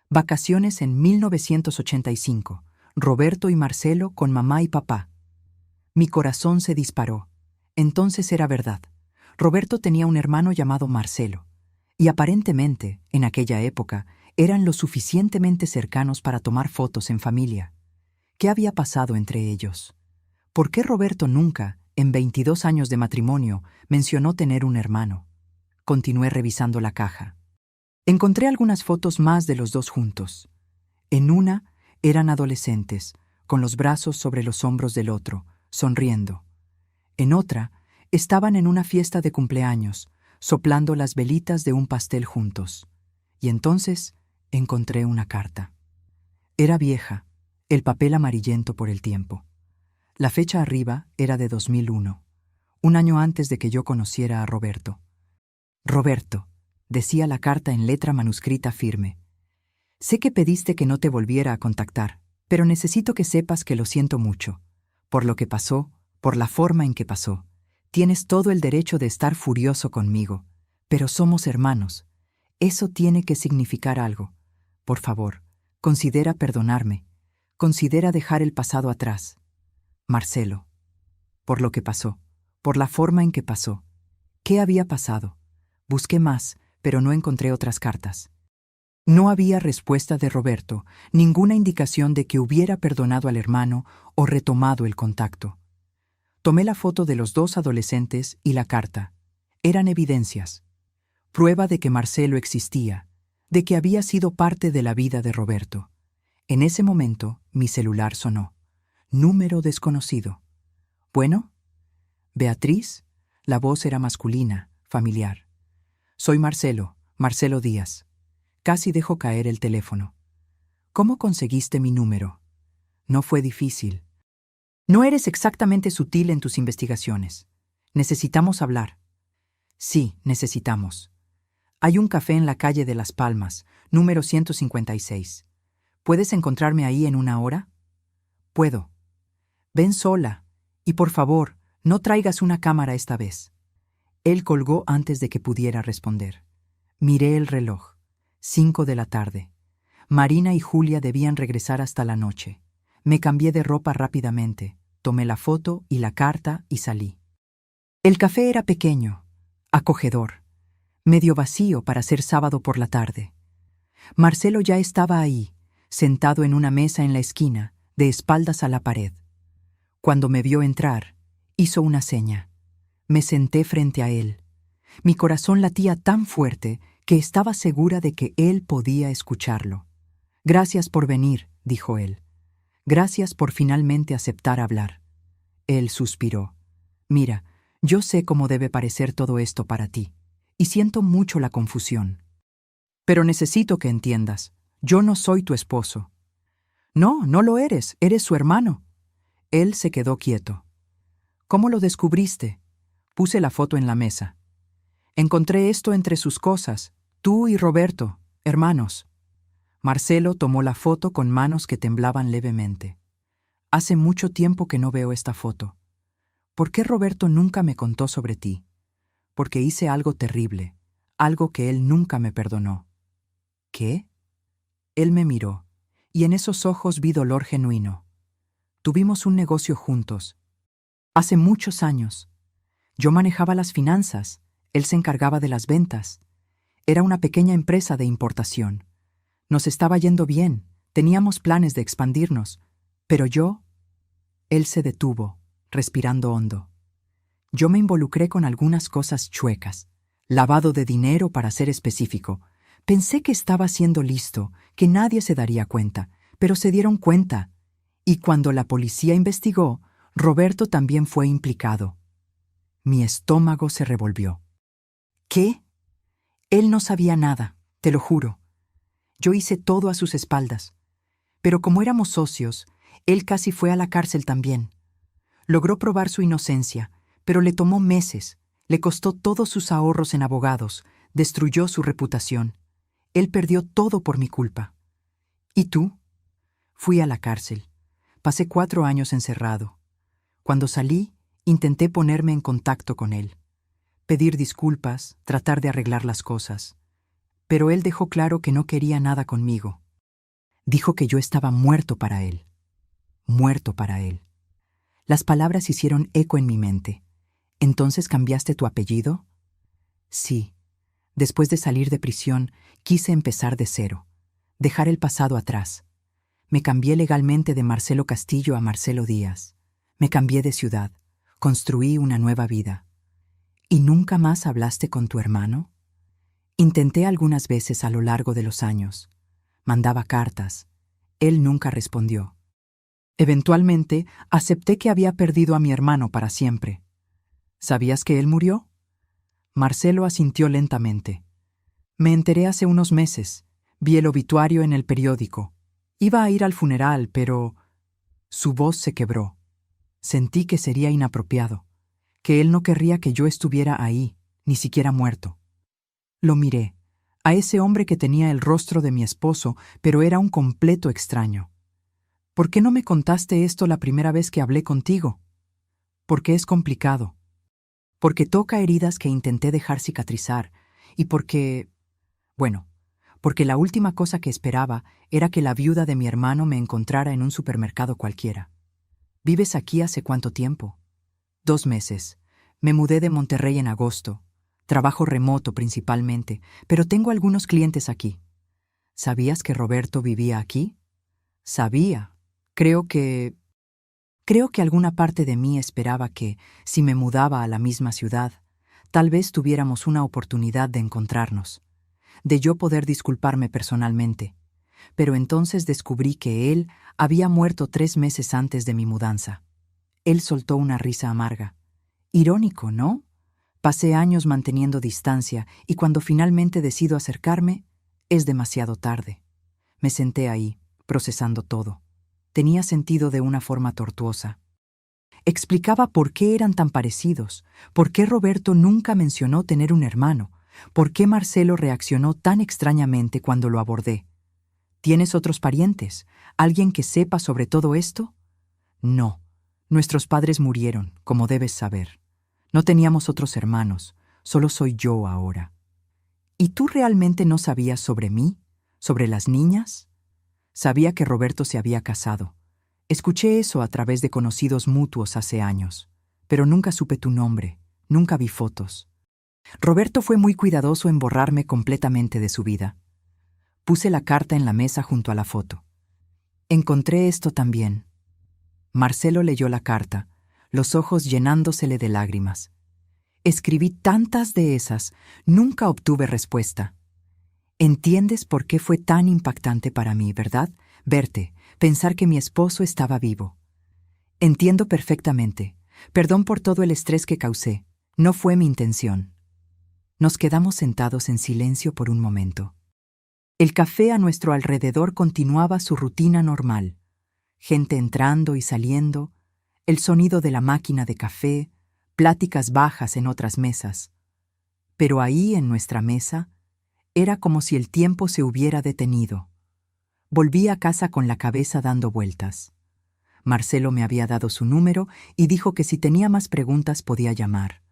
Vacaciones en 1985. Roberto y Marcelo con mamá y papá. Mi corazón se disparó. Entonces era verdad. Roberto tenía un hermano llamado Marcelo. Y aparentemente, en aquella época, eran lo suficientemente cercanos para tomar fotos en familia. ¿Qué había pasado entre ellos? ¿Por qué Roberto nunca, en 22 años de matrimonio, mencionó tener un hermano? Continué revisando la caja. Encontré algunas fotos más de los dos juntos. En una, eran adolescentes, con los brazos sobre los hombros del otro, sonriendo. En otra, estaban en una fiesta de cumpleaños, soplando las velitas de un pastel juntos. Y entonces encontré una carta. Era vieja, el papel amarillento por el tiempo. La fecha arriba era de 2001, un año antes de que yo conociera a Roberto. Roberto, decía la carta en letra manuscrita firme. Sé que pediste que no te volviera a contactar, pero necesito que sepas que lo siento mucho. Por lo que pasó, por la forma en que pasó. Tienes todo el derecho de estar furioso conmigo, pero somos hermanos. Eso tiene que significar algo. Por favor, considera perdonarme. Considera dejar el pasado atrás. Marcelo. Por lo que pasó, por la forma en que pasó. ¿Qué había pasado? Busqué más, pero no encontré otras cartas. No había respuesta de Roberto, ninguna indicación de que hubiera perdonado al hermano o retomado el contacto. Tomé la foto de los dos adolescentes y la carta. Eran evidencias. Prueba de que Marcelo existía, de que había sido parte de la vida de Roberto. En ese momento, mi celular sonó. Número desconocido. ¿Bueno? Beatriz. La voz era masculina, familiar. Soy Marcelo, Marcelo Díaz. Casi dejo caer el teléfono. ¿Cómo conseguiste mi número? No fue difícil. No eres exactamente sutil en tus investigaciones. Necesitamos hablar. Sí, necesitamos. Hay un café en la calle de Las Palmas, número 156. ¿Puedes encontrarme ahí en una hora? Puedo. Ven sola. Y por favor, no traigas una cámara esta vez. Él colgó antes de que pudiera responder. Miré el reloj. 5 de la tarde. Marina y Julia debían regresar hasta la noche. Me cambié de ropa rápidamente, tomé la foto y la carta y salí. El café era pequeño, acogedor, medio vacío para ser sábado por la tarde. Marcelo ya estaba ahí, sentado en una mesa en la esquina, de espaldas a la pared. Cuando me vio entrar, hizo una seña. Me senté frente a él. Mi corazón latía tan fuerte que estaba segura de que él podía escucharlo. Gracias por venir, dijo él. Gracias por finalmente aceptar hablar. Él suspiró. Mira, yo sé cómo debe parecer todo esto para ti, y siento mucho la confusión. Pero necesito que entiendas, yo no soy tu esposo. No, no lo eres, eres su hermano. Él se quedó quieto. ¿Cómo lo descubriste? Puse la foto en la mesa. Encontré esto entre sus cosas, tú y Roberto, hermanos. Marcelo tomó la foto con manos que temblaban levemente. Hace mucho tiempo que no veo esta foto. ¿Por qué Roberto nunca me contó sobre ti? Porque hice algo terrible, algo que él nunca me perdonó. ¿Qué? Él me miró, y en esos ojos vi dolor genuino. Tuvimos un negocio juntos. Hace muchos años. Yo manejaba las finanzas, él se encargaba de las ventas. Era una pequeña empresa de importación. Nos estaba yendo bien, teníamos planes de expandirnos, pero él se detuvo, respirando hondo. Yo me involucré con algunas cosas chuecas. Lavado de dinero, para ser específico. Pensé que estaba siendo listo, que nadie se daría cuenta, pero se dieron cuenta. Y cuando la policía investigó, Roberto también fue implicado. Mi estómago se revolvió. ¿Qué? Él no sabía nada, te lo juro. Yo hice todo a sus espaldas. Pero como éramos socios, él casi fue a la cárcel también. Logró probar su inocencia, pero le tomó meses, le costó todos sus ahorros en abogados, destruyó su reputación. Él perdió todo por mi culpa. ¿Y tú? Fui a la cárcel. Pasé 4 años encerrado. Cuando salí, intenté ponerme en contacto con él. Pedir disculpas, tratar de arreglar las cosas. Pero él dejó claro que no quería nada conmigo. Dijo que yo estaba muerto para él. Muerto para él. Las palabras hicieron eco en mi mente. ¿Entonces cambiaste tu apellido? Sí. Después de salir de prisión, quise empezar de cero. Dejar el pasado atrás. Me cambié legalmente de Marcelo Castillo a Marcelo Díaz. Me cambié de ciudad. Construí una nueva vida. ¿Y nunca más hablaste con tu hermano? Intenté algunas veces a lo largo de los años. Mandaba cartas. Él nunca respondió. Eventualmente, acepté que había perdido a mi hermano para siempre. ¿Sabías que él murió? Marcelo asintió lentamente. Me enteré hace unos meses. Vi el obituario en el periódico. Iba a ir al funeral, pero... Su voz se quebró. Sentí que sería inapropiado, que él no querría que yo estuviera ahí, ni siquiera muerto. Lo miré, a ese hombre que tenía el rostro de mi esposo, pero era un completo extraño. ¿Por qué no me contaste esto la primera vez que hablé contigo? Porque es complicado. Porque toca heridas que intenté dejar cicatrizar, y porque la última cosa que esperaba era que la viuda de mi hermano me encontrara en un supermercado cualquiera. ¿Vives aquí hace cuánto tiempo? 2 meses. Me mudé de Monterrey en agosto. Trabajo remoto principalmente, pero tengo algunos clientes aquí. ¿Sabías que Roberto vivía aquí? Sabía. Creo que alguna parte de mí esperaba que, si me mudaba a la misma ciudad, tal vez tuviéramos una oportunidad de encontrarnos, de yo poder disculparme personalmente. Pero entonces descubrí que él había muerto 3 meses antes de mi mudanza. Él soltó una risa amarga. Irónico, ¿no? Pasé años manteniendo distancia y cuando finalmente decido acercarme, es demasiado tarde. Me senté ahí, procesando todo. Tenía sentido de una forma tortuosa. Explicaba por qué eran tan parecidos, por qué Roberto nunca mencionó tener un hermano, por qué Marcelo reaccionó tan extrañamente cuando lo abordé. ¿Tienes otros parientes? ¿Alguien que sepa sobre todo esto? No. Nuestros padres murieron, como debes saber. No teníamos otros hermanos, solo soy yo ahora. ¿Y tú realmente no sabías sobre mí? ¿Sobre las niñas? Sabía que Roberto se había casado. Escuché eso a través de conocidos mutuos hace años, pero nunca supe tu nombre, nunca vi fotos. Roberto fue muy cuidadoso en borrarme completamente de su vida. Puse la carta en la mesa junto a la foto. Encontré esto también. Marcelo leyó la carta, los ojos llenándosele de lágrimas. Escribí tantas de esas, nunca obtuve respuesta. ¿Entiendes por qué fue tan impactante para mí, verdad? verte, pensar que mi esposo estaba vivo. Entiendo perfectamente. Perdón por todo el estrés que causé. No fue mi intención. Nos quedamos sentados en silencio por un momento. El café a nuestro alrededor continuaba su rutina normal. Gente entrando y saliendo, el sonido de la máquina de café, pláticas bajas en otras mesas. Pero ahí, en nuestra mesa, era como si el tiempo se hubiera detenido. Volví a casa con la cabeza dando vueltas. Marcelo me había dado su número y dijo que si tenía más preguntas podía llamar.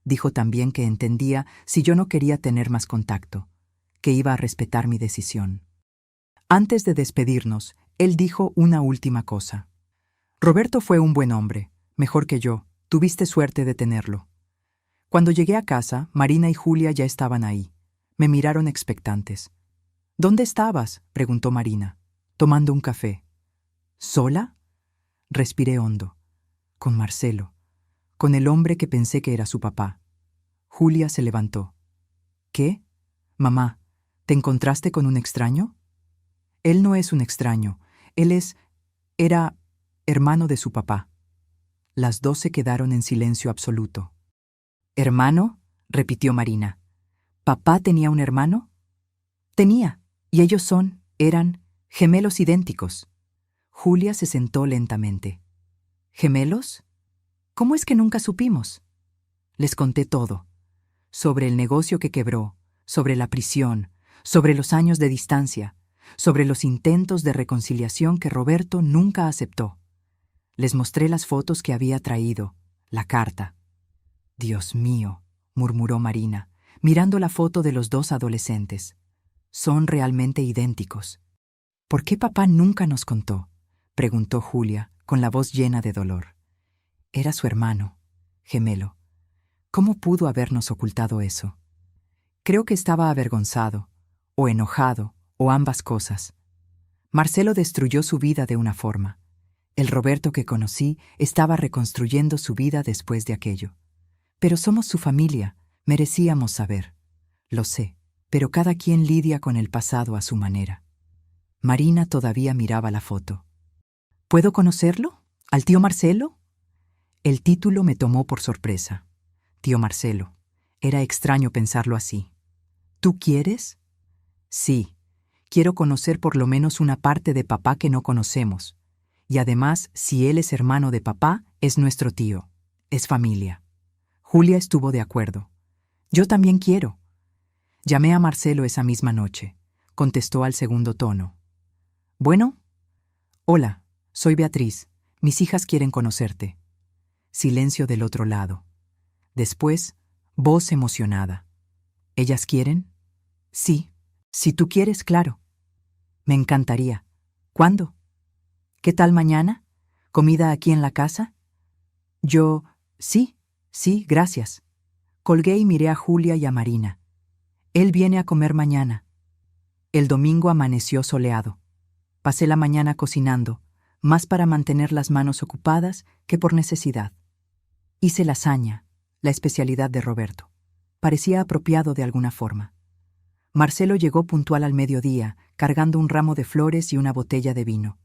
Dijo también que entendía si yo no quería tener más contacto, que iba a respetar mi decisión. Antes de despedirnos, él dijo una última cosa. Roberto fue un buen hombre, mejor que yo, tuviste suerte de tenerlo. Cuando llegué a casa, Marina y Julia ya estaban ahí. Me miraron expectantes. ¿Dónde estabas?, preguntó Marina. Tomando un café. ¿Sola? Respiré hondo. Con Marcelo. Con el hombre que pensé que era su papá. Julia se levantó. ¿Qué? Mamá, ¿te encontraste con un extraño? Él no es un extraño. Era hermano de su papá. Las dos se quedaron en silencio absoluto. ¿Hermano?, repitió Marina. ¿Papá tenía un hermano? Tenía, y ellos eran gemelos idénticos. Julia se sentó lentamente. ¿Gemelos? ¿Cómo es que nunca supimos? Les conté todo. Sobre el negocio que quebró, sobre la prisión, sobre los años de distancia, sobre los intentos de reconciliación que Roberto nunca aceptó. Les mostré las fotos que había traído, la carta. Dios mío, murmuró Marina, mirando la foto de los dos adolescentes. Son realmente idénticos. ¿Por qué papá nunca nos contó?, preguntó Julia, con la voz llena de dolor. Era su hermano, gemelo. ¿Cómo pudo habernos ocultado eso? Creo que estaba avergonzado, o enojado, o ambas cosas. Marcelo destruyó su vida de una forma. El Roberto que conocí estaba reconstruyendo su vida después de aquello. Pero somos su familia, merecíamos saber. Lo sé, pero cada quien lidia con el pasado a su manera. Marina todavía miraba la foto. ¿Puedo conocerlo? ¿Al tío Marcelo? El título me tomó por sorpresa. Tío Marcelo. Era extraño pensarlo así. ¿Tú quieres? Sí. Quiero conocer por lo menos una parte de papá que no conocemos. Y además, si él es hermano de papá, es nuestro tío. Es familia. Julia estuvo de acuerdo. Yo también quiero. Llamé a Marcelo esa misma noche. Contestó al segundo tono. Bueno. Hola, soy Beatriz. Mis hijas quieren conocerte. Silencio del otro lado. Después, voz emocionada. ¿Ellas quieren? Sí. Si tú quieres, claro. Me encantaría. ¿Cuándo? ¿Qué tal mañana? ¿Comida aquí en la casa? Yo, sí, gracias. Colgué y miré a Julia y a Marina. Él viene a comer mañana. El domingo amaneció soleado. Pasé la mañana cocinando, más para mantener las manos ocupadas que por necesidad. Hice lasaña, la especialidad de Roberto. Parecía apropiado de alguna forma. Marcelo llegó puntual al mediodía, cargando un ramo de flores y una botella de vino.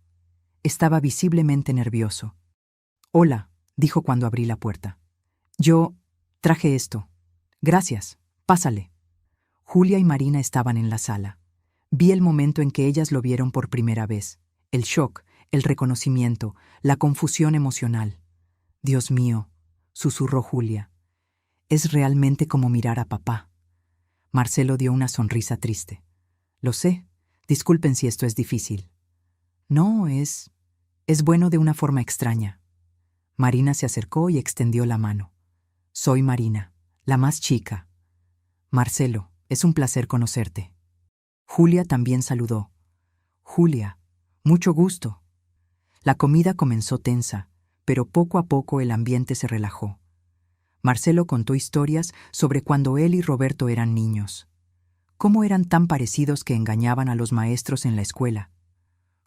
Estaba visiblemente nervioso. Hola, dijo cuando abrí la puerta. Yo traje esto. Gracias, pásale. Julia y Marina estaban en la sala. Vi el momento en que ellas lo vieron por primera vez. El shock, el reconocimiento, la confusión emocional. Dios mío, susurró Julia. Es realmente como mirar a papá. Marcelo dio una sonrisa triste. Lo sé. Disculpen si esto es difícil. No, es bueno de una forma extraña. Marina se acercó y extendió la mano. Soy Marina, la más chica. Marcelo, es un placer conocerte. Julia también saludó. Julia, mucho gusto. La comida comenzó tensa, pero poco a poco el ambiente se relajó. Marcelo contó historias sobre cuando él y Roberto eran niños. Cómo eran tan parecidos que engañaban a los maestros en la escuela.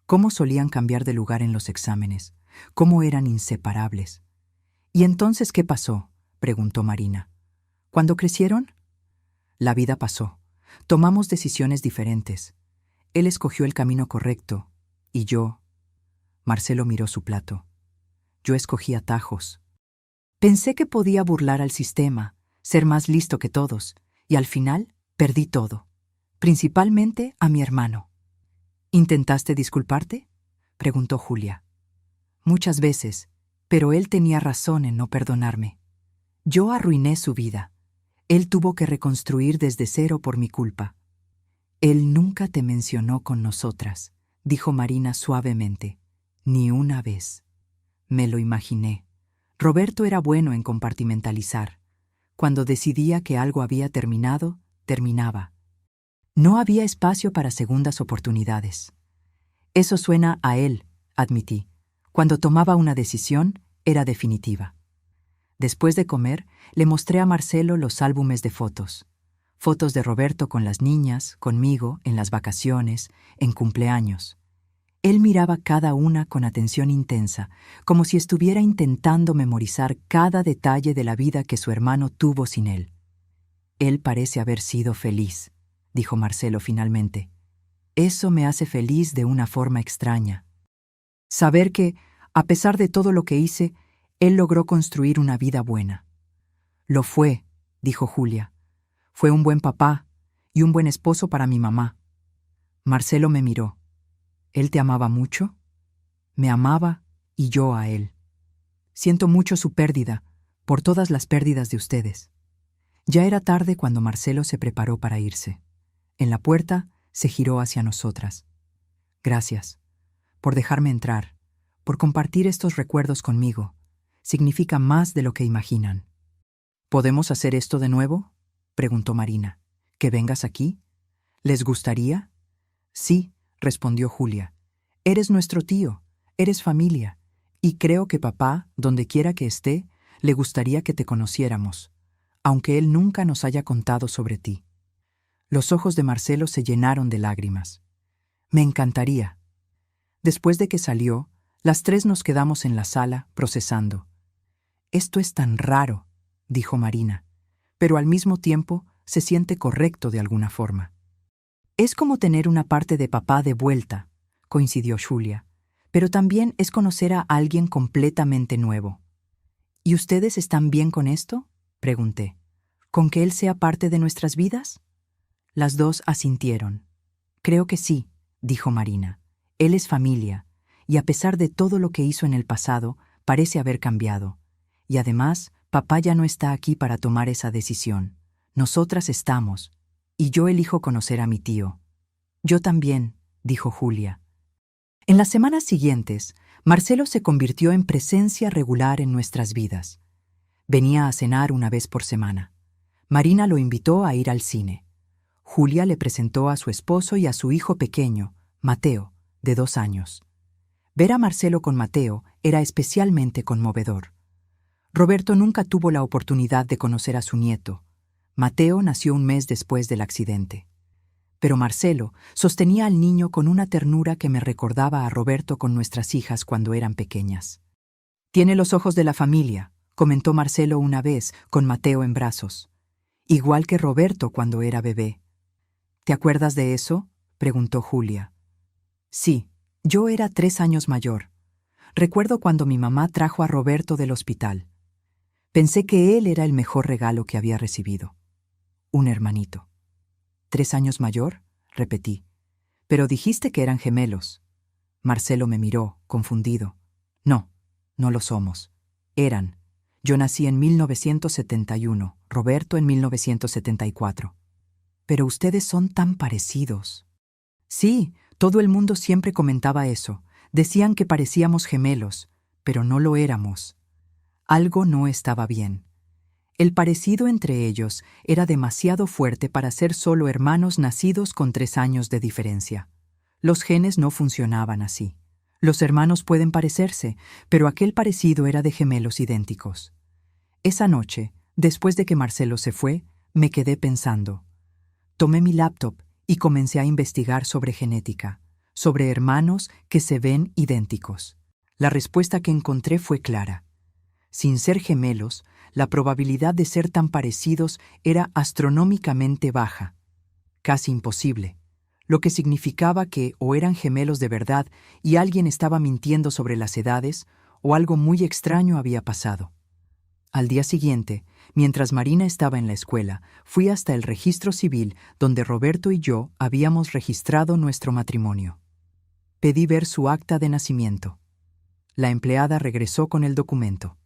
Cómo solían cambiar de lugar en los exámenes. Cómo eran inseparables. ¿Y entonces qué pasó?, preguntó Marina. ¿Cuándo crecieron? La vida pasó. Tomamos decisiones diferentes. Él escogió el camino correcto. Y yo... Marcelo miró su plato. Yo escogí atajos. Pensé que podía burlar al sistema, ser más listo que todos, y al final perdí todo, principalmente a mi hermano. ¿Intentaste disculparte?, preguntó Julia. Muchas veces, pero él tenía razón en no perdonarme. Yo arruiné su vida. Él tuvo que reconstruir desde cero por mi culpa. Él nunca te mencionó con nosotras, dijo Marina suavemente. Ni una vez. Me lo imaginé. Roberto era bueno en compartimentalizar. Cuando decidía que algo había terminado, terminaba. No había espacio para segundas oportunidades. Eso suena a él, admití. Cuando tomaba una decisión, era definitiva. Después de comer, le mostré a Marcelo los álbumes de fotos. Fotos de Roberto con las niñas, conmigo, en las vacaciones, en cumpleaños. Él miraba cada una con atención intensa, como si estuviera intentando memorizar cada detalle de la vida que su hermano tuvo sin él. Él parece haber sido feliz, dijo Marcelo finalmente. Eso me hace feliz de una forma extraña. Saber que, a pesar de todo lo que hice, él logró construir una vida buena. Lo fue, dijo Julia. Fue un buen papá y un buen esposo para mi mamá. Marcelo me miró. ¿Él te amaba mucho? Me amaba y yo a él. Siento mucho su pérdida, por todas las pérdidas de ustedes. Ya era tarde cuando Marcelo se preparó para irse. En la puerta se giró hacia nosotras. Gracias por dejarme entrar, por compartir estos recuerdos conmigo. Significa más de lo que imaginan. ¿Podemos hacer esto de nuevo?, preguntó Marina. ¿Que vengas aquí? ¿Les gustaría? Sí, respondió Julia. Eres nuestro tío, eres familia, y creo que papá, donde quiera que esté, le gustaría que te conociéramos, aunque él nunca nos haya contado sobre ti. Los ojos de Marcelo se llenaron de lágrimas. Me encantaría. Después de que salió, las tres nos quedamos en la sala, procesando. Esto es tan raro, dijo Marina, pero al mismo tiempo se siente correcto de alguna forma. Es como tener una parte de papá de vuelta, coincidió Julia, pero también es conocer a alguien completamente nuevo. ¿Y ustedes están bien con esto?, pregunté. ¿Con que él sea parte de nuestras vidas? Las dos asintieron. Creo que sí, dijo Marina. Él es familia, y a pesar de todo lo que hizo en el pasado, parece haber cambiado. Y además, papá ya no está aquí para tomar esa decisión. Nosotras estamos, y yo elijo conocer a mi tío. Yo también, dijo Julia. En las semanas siguientes, Marcelo se convirtió en presencia regular en nuestras vidas. Venía a cenar una vez por semana. Marina lo invitó a ir al cine. Julia le presentó a su esposo y a su hijo pequeño, Mateo, de 2 años. Ver a Marcelo con Mateo era especialmente conmovedor. Roberto nunca tuvo la oportunidad de conocer a su nieto. Mateo nació un mes después del accidente. Pero Marcelo sostenía al niño con una ternura que me recordaba a Roberto con nuestras hijas cuando eran pequeñas. Tiene los ojos de la familia, comentó Marcelo una vez con Mateo en brazos. Igual que Roberto cuando era bebé. ¿Te acuerdas de eso?, preguntó Julia. Sí, yo era 3 años mayor. Recuerdo cuando mi mamá trajo a Roberto del hospital. Pensé que él era el mejor regalo que había recibido. Un hermanito. ¿3 años mayor?, repetí. Pero dijiste que eran gemelos. Marcelo me miró, confundido. No, no lo somos. Eran. Yo nací en 1971, Roberto en 1974. Pero ustedes son tan parecidos. Sí, todo el mundo siempre comentaba eso. Decían que parecíamos gemelos, pero no lo éramos. Algo no estaba bien. El parecido entre ellos era demasiado fuerte para ser solo hermanos nacidos con 3 años de diferencia. Los genes no funcionaban así. Los hermanos pueden parecerse, pero aquel parecido era de gemelos idénticos. Esa noche, después de que Marcelo se fue, me quedé pensando. Tomé mi laptop y comencé a investigar sobre genética, sobre hermanos que se ven idénticos. La respuesta que encontré fue clara. Sin ser gemelos, la probabilidad de ser tan parecidos era astronómicamente baja, casi imposible. lo que significaba que o eran gemelos de verdad y alguien estaba mintiendo sobre las edades, o algo muy extraño había pasado. Al día siguiente, mientras Marina estaba en la escuela, fui hasta el registro civil donde Roberto y yo habíamos registrado nuestro matrimonio. Pedí ver su acta de nacimiento. La empleada regresó con el documento.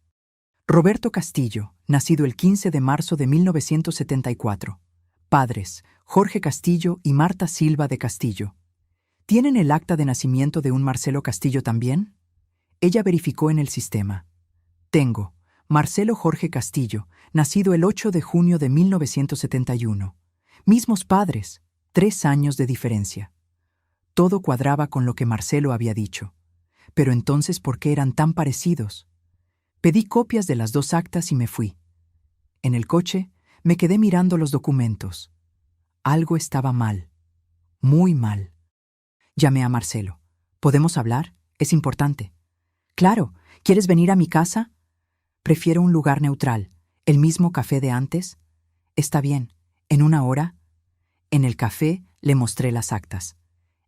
Roberto Castillo, nacido el 15 de marzo de 1974. Padres, Jorge Castillo y Marta Silva de Castillo. ¿Tienen el acta de nacimiento de un Marcelo Castillo también? Ella verificó en el sistema. Tengo. Marcelo Jorge Castillo, nacido el 8 de junio de 1971. Mismos padres, 3 años de diferencia. Todo cuadraba con lo que Marcelo había dicho. Pero entonces, ¿por qué eran tan parecidos? Pedí copias de las 2 actas y me fui. En el coche, me quedé mirando los documentos. Algo estaba mal. Muy mal. Llamé a Marcelo. ¿Podemos hablar? Es importante. Claro. ¿Quieres venir a mi casa? Prefiero un lugar neutral. ¿El mismo café de antes? Está bien. ¿En 1 hora? En el café le mostré las actas.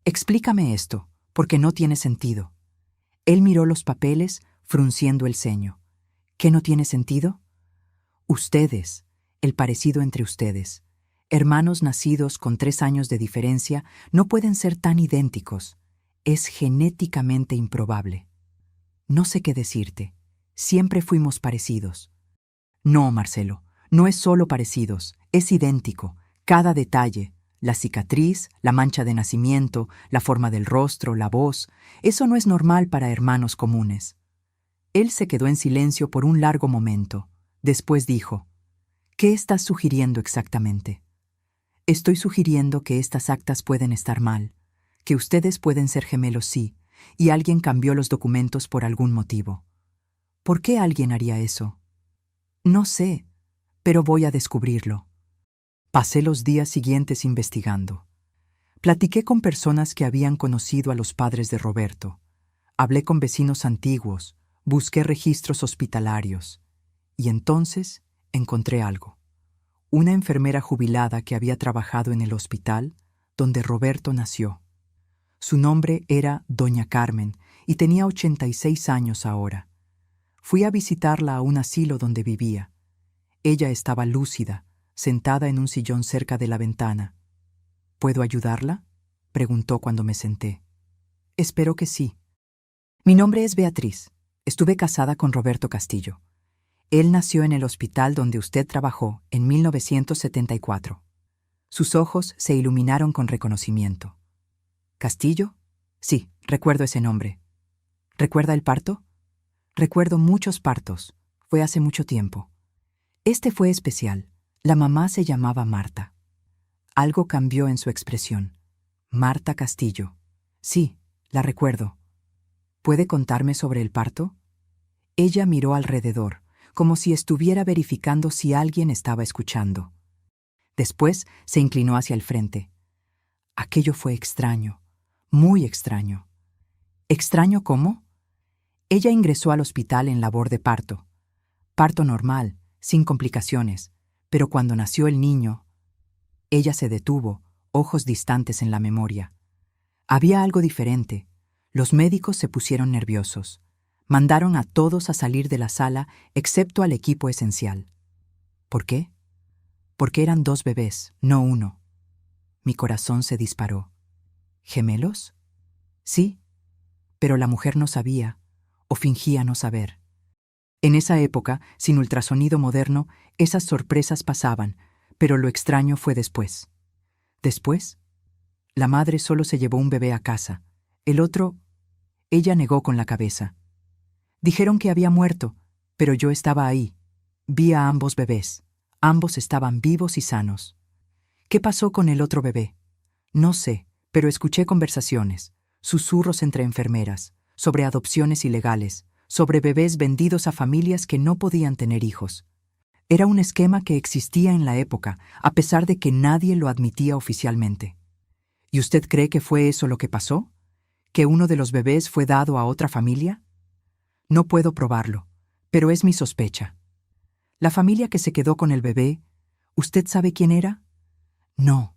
Explícame esto, porque no tiene sentido. Él miró los papeles, frunciendo el ceño. ¿Qué no tiene sentido? Ustedes, el parecido entre ustedes, hermanos nacidos con 3 años de diferencia, no pueden ser tan idénticos. Es genéticamente improbable. No sé qué decirte. Siempre fuimos parecidos. No, Marcelo, no es solo parecidos, es idéntico. Cada detalle, la cicatriz, la mancha de nacimiento, la forma del rostro, la voz, eso no es normal para hermanos comunes. Él se quedó en silencio por un largo momento. Después dijo, ¿qué estás sugiriendo exactamente? Estoy sugiriendo que estas actas pueden estar mal, que ustedes pueden ser gemelos sí, y alguien cambió los documentos por algún motivo. ¿Por qué alguien haría eso? No sé, pero voy a descubrirlo. Pasé los días siguientes investigando. Platiqué con personas que habían conocido a los padres de Roberto. Hablé con vecinos antiguos, busqué registros hospitalarios. Y entonces encontré algo. Una enfermera jubilada que había trabajado en el hospital donde Roberto nació. Su nombre era Doña Carmen y tenía 86 años ahora. Fui a visitarla a un asilo donde vivía. Ella estaba lúcida, sentada en un sillón cerca de la ventana. ¿Puedo ayudarla?, preguntó cuando me senté. Espero que sí. Mi nombre es Beatriz. Estuve casada con Roberto Castillo. Él nació en el hospital donde usted trabajó en 1974. Sus ojos se iluminaron con reconocimiento. ¿Castillo? Sí, recuerdo ese nombre. ¿Recuerda el parto? Recuerdo muchos partos. Fue hace mucho tiempo. Este fue especial. La mamá se llamaba Marta. Algo cambió en su expresión. Marta Castillo. Sí, la recuerdo. ¿Puede contarme sobre el parto? Ella miró alrededor, como si estuviera verificando si alguien estaba escuchando. Después se inclinó hacia el frente. Aquello fue extraño, muy extraño. ¿Extraño cómo? Ella ingresó al hospital en labor de parto. Parto normal, sin complicaciones, pero cuando nació el niño, ella se detuvo, ojos distantes en la memoria. Había algo diferente. Los médicos se pusieron nerviosos. Mandaron a todos a salir de la sala, excepto al equipo esencial. ¿Por qué? Porque eran 2 bebés, no 1. Mi corazón se disparó. ¿Gemelos? Sí, pero la mujer no sabía, o fingía no saber. En esa época, sin ultrasonido moderno, esas sorpresas pasaban, pero lo extraño fue después. ¿Después? La madre solo se llevó un bebé a casa. El otro... Ella negó con la cabeza. Dijeron que había muerto, pero yo estaba ahí. Vi a ambos bebés. Ambos estaban vivos y sanos. ¿Qué pasó con el otro bebé? No sé, pero escuché conversaciones, susurros entre enfermeras, sobre adopciones ilegales, sobre bebés vendidos a familias que no podían tener hijos. Era un esquema que existía en la época, a pesar de que nadie lo admitía oficialmente. ¿Y usted cree que fue eso lo que pasó? ¿Que uno de los bebés fue dado a otra familia? No puedo probarlo, pero es mi sospecha. La familia que se quedó con el bebé, ¿usted sabe quién era? No.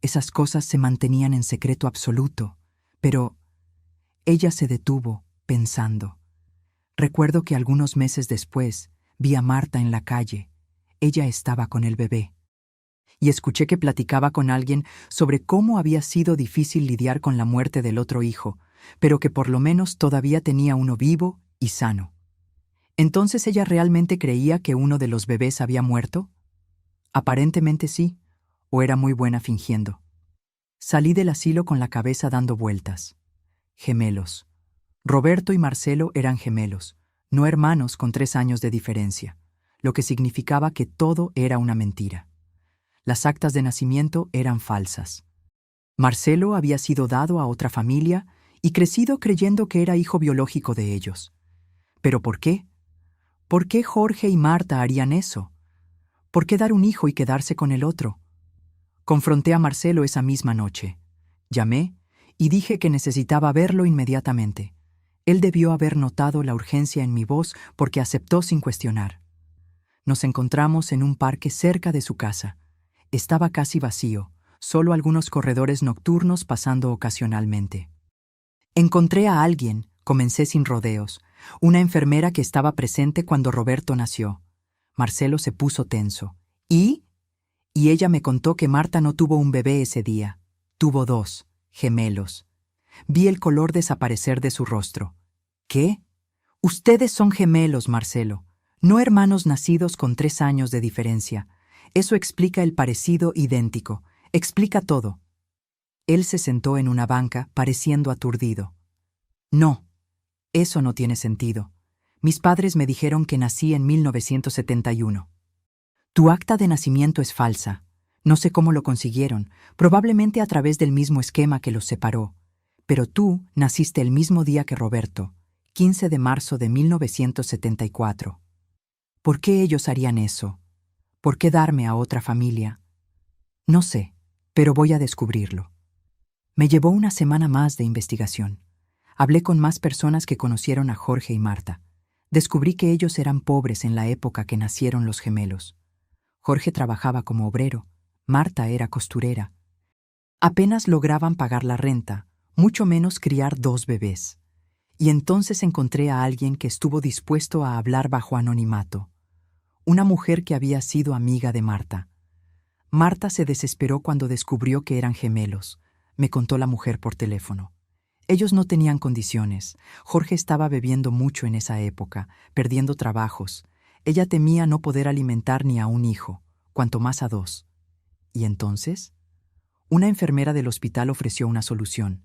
Esas cosas se mantenían en secreto absoluto, pero ella se detuvo, pensando. Recuerdo que algunos meses después vi a Marta en la calle. Ella estaba con el bebé. Y escuché que platicaba con alguien sobre cómo había sido difícil lidiar con la muerte del otro hijo, pero que por lo menos todavía tenía uno vivo y sano. ¿Entonces ella realmente creía que uno de los bebés había muerto? Aparentemente sí, o era muy buena fingiendo. Salí del asilo con la cabeza dando vueltas. Gemelos. Roberto y Marcelo eran gemelos, no hermanos con 3 años de diferencia, lo que significaba que todo era una mentira. Las actas de nacimiento eran falsas. Marcelo había sido dado a otra familia y crecido creyendo que era hijo biológico de ellos. ¿Pero por qué? ¿Por qué Jorge y Marta harían eso? ¿Por qué dar un hijo y quedarse con el otro? Confronté a Marcelo esa misma noche. Llamé y dije que necesitaba verlo inmediatamente. Él debió haber notado la urgencia en mi voz porque aceptó sin cuestionar. Nos encontramos en un parque cerca de su casa. Estaba casi vacío, solo algunos corredores nocturnos pasando ocasionalmente. Encontré a alguien, comencé sin rodeos, una enfermera que estaba presente cuando Roberto nació. Marcelo se puso tenso. ¿Y? Y ella me contó que Marta no tuvo un bebé ese día. Tuvo 2, gemelos. Vi el color desaparecer de su rostro. ¿Qué? Ustedes son gemelos, Marcelo, no hermanos nacidos con 3 años de diferencia. Eso explica el parecido idéntico, explica todo. Él se sentó en una banca, pareciendo aturdido. No, eso no tiene sentido. Mis padres me dijeron que nací en 1971. Tu acta de nacimiento es falsa. No sé cómo lo consiguieron, probablemente a través del mismo esquema que los separó. Pero tú naciste el mismo día que Roberto, 15 de marzo de 1974. ¿Por qué ellos harían eso? ¿Por qué darme a otra familia? No sé, pero voy a descubrirlo. Me llevó una semana más de investigación. Hablé con más personas que conocieron a Jorge y Marta. Descubrí que ellos eran pobres en la época que nacieron los gemelos. Jorge trabajaba como obrero, Marta era costurera. Apenas lograban pagar la renta, mucho menos criar 2 bebés. Y entonces encontré a alguien que estuvo dispuesto a hablar bajo anonimato. Una mujer que había sido amiga de Marta. Marta se desesperó cuando descubrió que eran gemelos, me contó la mujer por teléfono. Ellos no tenían condiciones. Jorge estaba bebiendo mucho en esa época, perdiendo trabajos. Ella temía no poder alimentar ni a un hijo, cuanto más a 2. ¿Y entonces? Una enfermera del hospital ofreció una solución.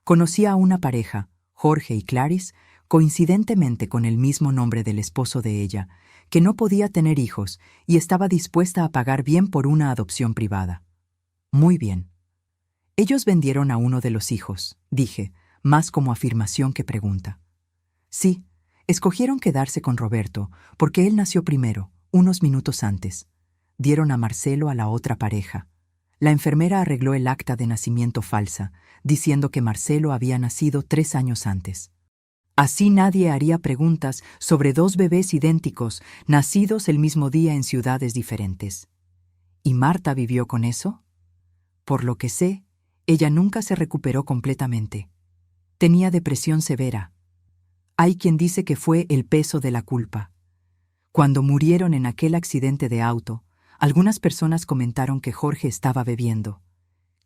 Conocía a una pareja, Jorge y Clarice, coincidentemente con el mismo nombre del esposo de ella, que no podía tener hijos y estaba dispuesta a pagar bien por una adopción privada. Muy bien. Ellos vendieron a uno de los hijos, dije, más como afirmación que pregunta. Sí, escogieron quedarse con Roberto, porque él nació primero, unos minutos antes. Dieron a Marcelo a la otra pareja. La enfermera arregló el acta de nacimiento falsa, diciendo que Marcelo había nacido 3 años antes. Así nadie haría preguntas sobre 2 bebés idénticos, nacidos el mismo día en ciudades diferentes. ¿Y Marta vivió con eso? Por lo que sé, ella nunca se recuperó completamente. Tenía depresión severa. Hay quien dice que fue el peso de la culpa. Cuando murieron en aquel accidente de auto, algunas personas comentaron que Jorge estaba bebiendo,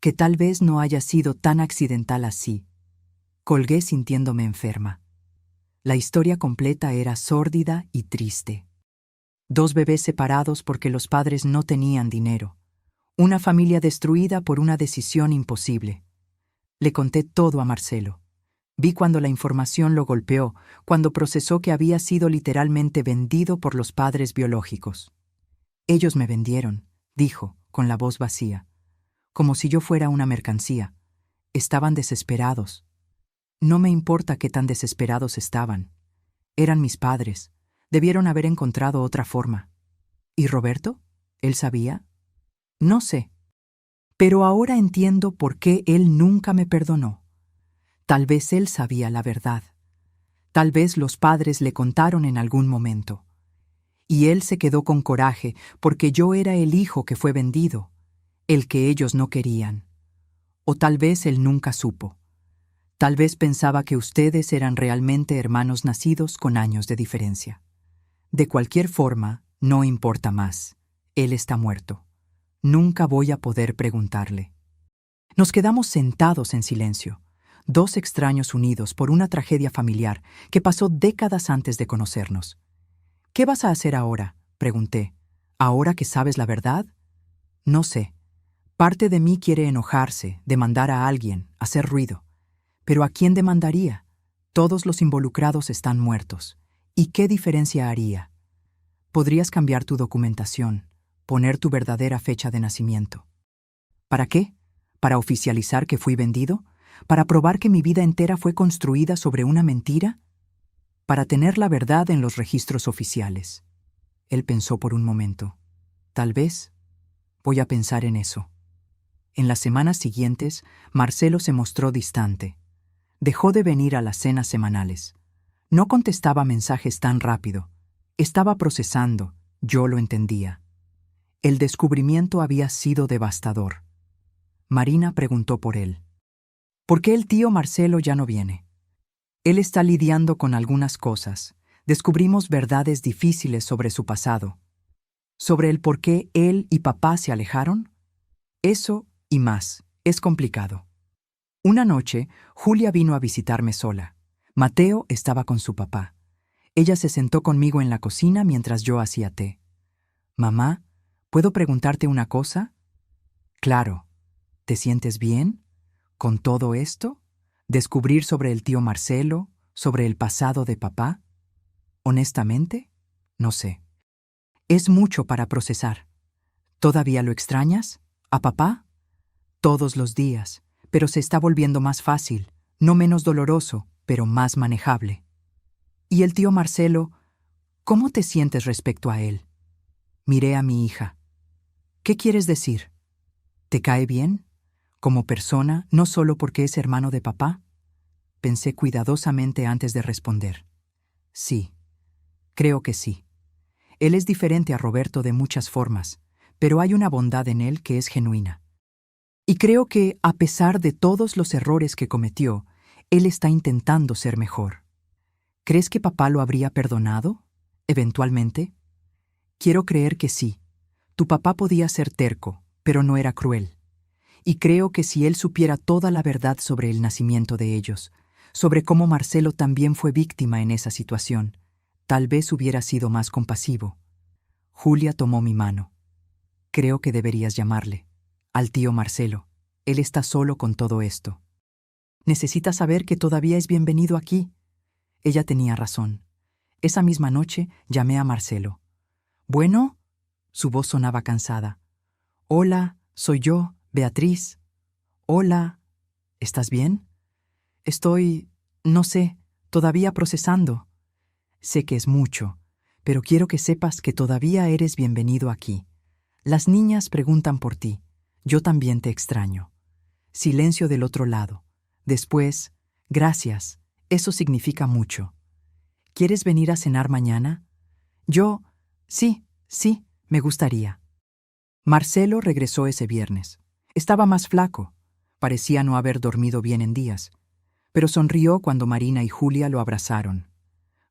que tal vez no haya sido tan accidental así. Colgué sintiéndome enferma. La historia completa era sórdida y triste. 2 bebés separados porque los padres no tenían dinero. Una familia destruida por una decisión imposible. Le conté todo a Marcelo. Vi cuando la información lo golpeó, cuando procesó que había sido literalmente vendido por los padres biológicos. Ellos me vendieron, dijo, con la voz vacía, como si yo fuera una mercancía. Estaban desesperados. No me importa qué tan desesperados estaban. Eran mis padres. Debieron haber encontrado otra forma. ¿Y Roberto? ¿Él sabía? No sé. Pero ahora entiendo por qué él nunca me perdonó. Tal vez él sabía la verdad. Tal vez los padres le contaron en algún momento. Y él se quedó con coraje porque yo era el hijo que fue vendido. el que ellos no querían. O tal vez él nunca supo. Tal vez pensaba que ustedes eran realmente hermanos nacidos con años de diferencia. De cualquier forma, no importa más. Él está muerto. Nunca voy a poder preguntarle. Nos quedamos sentados en silencio, dos extraños unidos por una tragedia familiar que pasó décadas antes de conocernos. ¿Qué vas a hacer ahora?, pregunté. ¿Ahora que sabes la verdad? No sé. Parte de mí quiere enojarse, demandar a alguien, hacer ruido. ¿Pero a quién demandaría? Todos los involucrados están muertos. ¿Y qué diferencia haría? Podrías cambiar tu documentación, poner tu verdadera fecha de nacimiento. ¿Para qué? ¿Para oficializar que fui vendido? ¿Para probar que mi vida entera fue construida sobre una mentira? Para tener la verdad en los registros oficiales. Él pensó por un momento. Tal vez voy a pensar en eso. En las semanas siguientes, Marcelo se mostró distante. Dejó de venir a las cenas semanales. No contestaba mensajes tan rápido. Estaba procesando, yo lo entendía. El descubrimiento había sido devastador. Marina preguntó por él. ¿Por qué el tío Marcelo ya no viene? Él está lidiando con algunas cosas. Descubrimos verdades difíciles sobre su pasado. Sobre el por qué él y papá se alejaron. Eso y más. Es complicado. Una noche, Julia vino a visitarme sola. Mateo estaba con su papá. Ella se sentó conmigo en la cocina mientras yo hacía té. «Mamá, ¿puedo preguntarte una cosa?» «Claro. ¿Te sientes bien? ¿Con todo esto? ¿Descubrir sobre el tío Marcelo? ¿Sobre el pasado de papá?» «Honestamente, no sé. Es mucho para procesar. ¿Todavía lo extrañas? ¿A papá?» «Todos los días, pero se está volviendo más fácil, no menos doloroso, pero más manejable». «¿Y el tío Marcelo? ¿Cómo te sientes respecto a él?» Miré a mi hija. «¿Qué quieres decir? ¿Te cae bien? ¿Como persona, no solo porque es hermano de papá?» Pensé cuidadosamente antes de responder. «Sí, creo que sí. Él es diferente a Roberto de muchas formas, pero hay una bondad en él que es genuina. Y creo que, a pesar de todos los errores que cometió, él está intentando ser mejor. ¿Crees que papá lo habría perdonado? ¿Eventualmente?» «Quiero creer que sí. Tu papá podía ser terco, pero no era cruel. Y creo que si él supiera toda la verdad sobre el nacimiento de ellos, sobre cómo Marcelo también fue víctima en esa situación, tal vez hubiera sido más compasivo». Julia tomó mi mano. «Creo que deberías llamarle. Al tío Marcelo. Él está solo con todo esto. Necesita saber que todavía es bienvenido aquí». Ella tenía razón. Esa misma noche llamé a Marcelo. «¿Bueno?» Su voz sonaba cansada. «Hola, soy yo, Beatriz». «Hola. ¿Estás bien?» «Estoy, no sé, todavía procesando. Sé que es mucho, pero quiero que sepas que todavía eres bienvenido aquí. Las niñas preguntan por ti. Yo también te extraño». Silencio del otro lado. Después, «Gracias, eso significa mucho. ¿Quieres venir a cenar mañana?» Yo, sí, me gustaría». Marcelo regresó ese viernes. Estaba más flaco. Parecía no haber dormido bien en días. Pero sonrió cuando Marina y Julia lo abrazaron.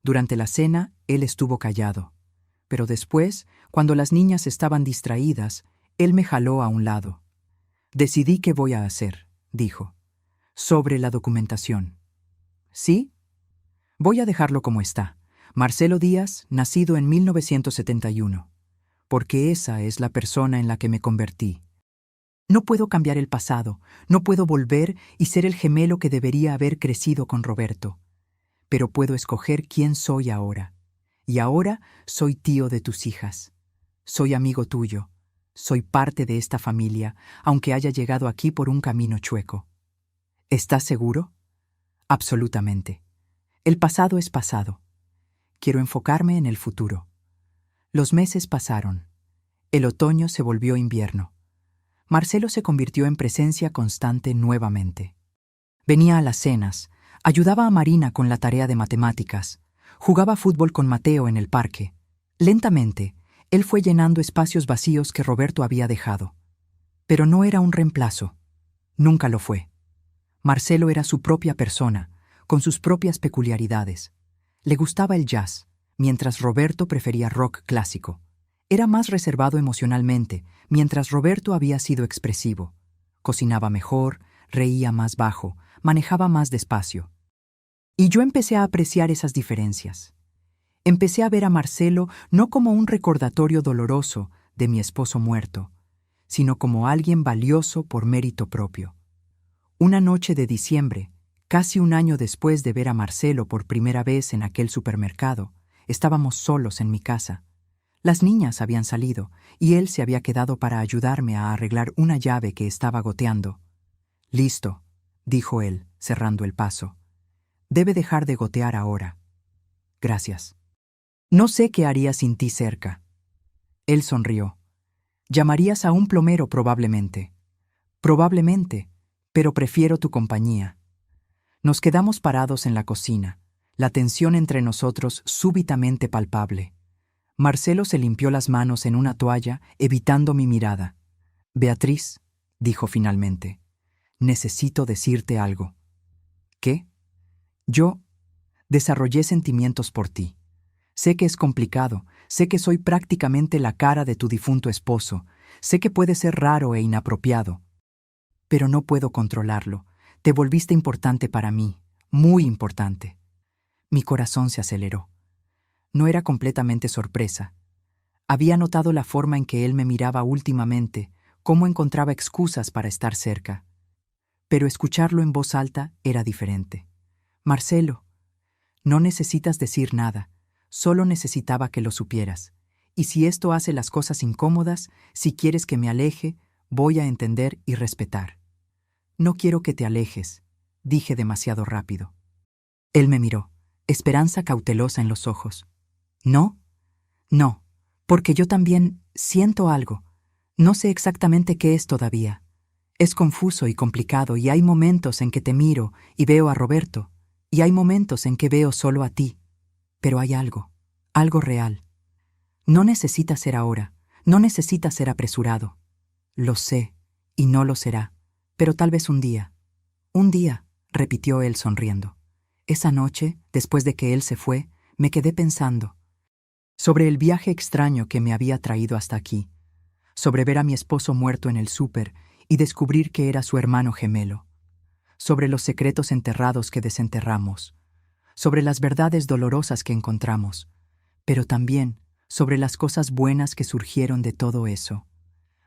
Durante la cena, él estuvo callado. Pero después, cuando las niñas estaban distraídas, él me jaló a un lado. «Decidí qué voy a hacer», dijo. «Sobre la documentación». «¿Sí? Voy a dejarlo como está. Marcelo Díaz, nacido en 1971. Porque esa es la persona en la que me convertí. No puedo cambiar el pasado, no puedo volver y ser el gemelo que debería haber crecido con Roberto. Pero puedo escoger quién soy ahora. Y ahora soy tío de tus hijas. Soy amigo tuyo. Soy parte de esta familia, aunque haya llegado aquí por un camino chueco». «¿Estás seguro?» «Absolutamente. El pasado es pasado. Quiero enfocarme en el futuro». Los meses pasaron. El otoño se volvió invierno. Marcelo se convirtió en presencia constante nuevamente. Venía a las cenas, ayudaba a Marina con la tarea de matemáticas, jugaba fútbol con Mateo en el parque. Lentamente, él fue llenando espacios vacíos que Roberto había dejado. Pero no era un reemplazo. Nunca lo fue. Marcelo era su propia persona, con sus propias peculiaridades. Le gustaba el jazz, mientras Roberto prefería rock clásico. Era más reservado emocionalmente, mientras Roberto había sido expresivo. Cocinaba mejor, reía más bajo, manejaba más despacio. Y yo empecé a apreciar esas diferencias. Empecé a ver a Marcelo no como un recordatorio doloroso de mi esposo muerto, sino como alguien valioso por mérito propio. Una noche de diciembre, casi un año después de ver a Marcelo por primera vez en aquel supermercado, estábamos solos en mi casa. Las niñas habían salido y él se había quedado para ayudarme a arreglar una llave que estaba goteando. «Listo», dijo él, cerrando el paso. «Debe dejar de gotear ahora». «Gracias». «No sé qué haría sin ti cerca». Él sonrió. «Llamarías a un plomero probablemente». «Probablemente, pero prefiero tu compañía». Nos quedamos parados en la cocina, la tensión entre nosotros súbitamente palpable. Marcelo se limpió las manos en una toalla, evitando mi mirada. «Beatriz», dijo finalmente, «necesito decirte algo». «¿Qué?» «Yo desarrollé sentimientos por ti. Sé que es complicado, sé que soy prácticamente la cara de tu difunto esposo, sé que puede ser raro e inapropiado, pero no puedo controlarlo. Te volviste importante para mí, muy importante». Mi corazón se aceleró. No era completamente sorpresa. Había notado la forma en que él me miraba últimamente, cómo encontraba excusas para estar cerca. Pero escucharlo en voz alta era diferente. «Marcelo, no necesitas decir nada, solo necesitaba que lo supieras. Y si esto hace las cosas incómodas, si quieres que me aleje, voy a entender y respetar». «No quiero que te alejes», dije demasiado rápido. Él me miró, esperanza cautelosa en los ojos. «¿No? No, porque yo también siento algo. No sé exactamente qué es todavía. Es confuso y complicado y hay momentos en que te miro y veo a Roberto, y hay momentos en que veo solo a ti. Pero hay algo real. No necesita ser ahora, no necesita ser apresurado. Lo sé, y no lo será, pero tal vez un día». «Un día», repitió él sonriendo. Esa noche, después de que él se fue, me quedé pensando sobre el viaje extraño que me había traído hasta aquí, sobre ver a mi esposo muerto en el súper y descubrir que era su hermano gemelo, sobre los secretos enterrados que desenterramos, sobre las verdades dolorosas que encontramos, pero también sobre las cosas buenas que surgieron de todo eso.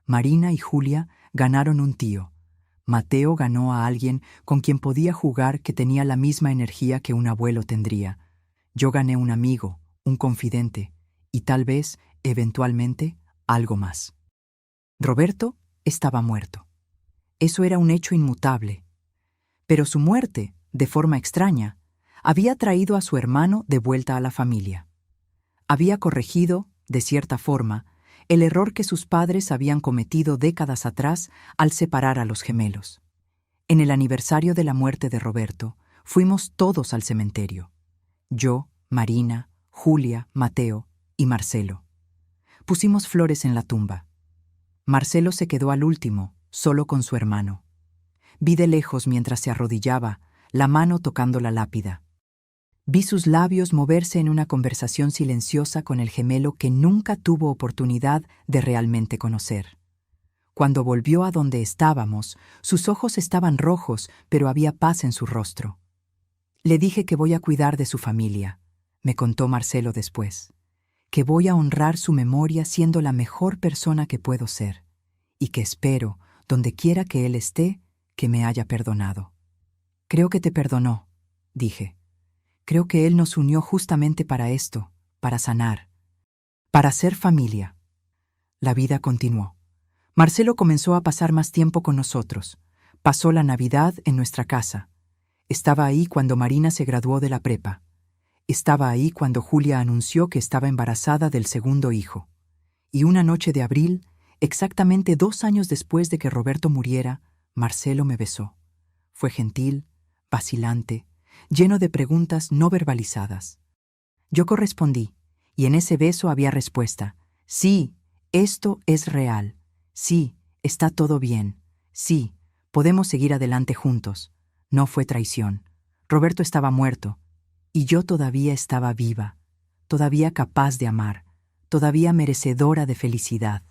Marina y Julia ganaron un tío. Mateo ganó a alguien con quien podía jugar, que tenía la misma energía que un abuelo tendría. Yo gané un amigo, un confidente, y tal vez, eventualmente, algo más. Roberto estaba muerto. Eso era un hecho inmutable. Pero su muerte, de forma extraña, había traído a su hermano de vuelta a la familia. Había corregido, de cierta forma, el error que sus padres habían cometido décadas atrás al separar a los gemelos. En el aniversario de la muerte de Roberto, fuimos todos al cementerio. Yo, Marina, Julia, Mateo y Marcelo. Pusimos flores en la tumba. Marcelo se quedó al último, solo con su hermano. Vi de lejos mientras se arrodillaba, la mano tocando la lápida. Vi sus labios moverse en una conversación silenciosa con el gemelo que nunca tuvo oportunidad de realmente conocer. Cuando volvió a donde estábamos, sus ojos estaban rojos, pero había paz en su rostro. «Le dije que voy a cuidar de su familia», me contó Marcelo después, «que voy a honrar su memoria siendo la mejor persona que puedo ser, y que espero, donde quiera que él esté, que me haya perdonado». «Creo que te perdonó», dije. «Creo que él nos unió justamente para esto, para sanar, para ser familia». La vida continuó. Marcelo comenzó a pasar más tiempo con nosotros. Pasó la Navidad en nuestra casa. Estaba ahí cuando Marina se graduó de la prepa. Estaba ahí cuando Julia anunció que estaba embarazada del segundo hijo. Y una noche de abril, exactamente 2 años después de que Roberto muriera, Marcelo me besó. Fue gentil, vacilante, lleno de preguntas no verbalizadas. Yo correspondí, y en ese beso había respuesta. «Sí, esto es real. Sí, Está todo bien. Sí, podemos seguir adelante juntos. No fue traición. Roberto estaba muerto. Y yo todavía estaba viva, todavía capaz de amar, todavía merecedora de felicidad.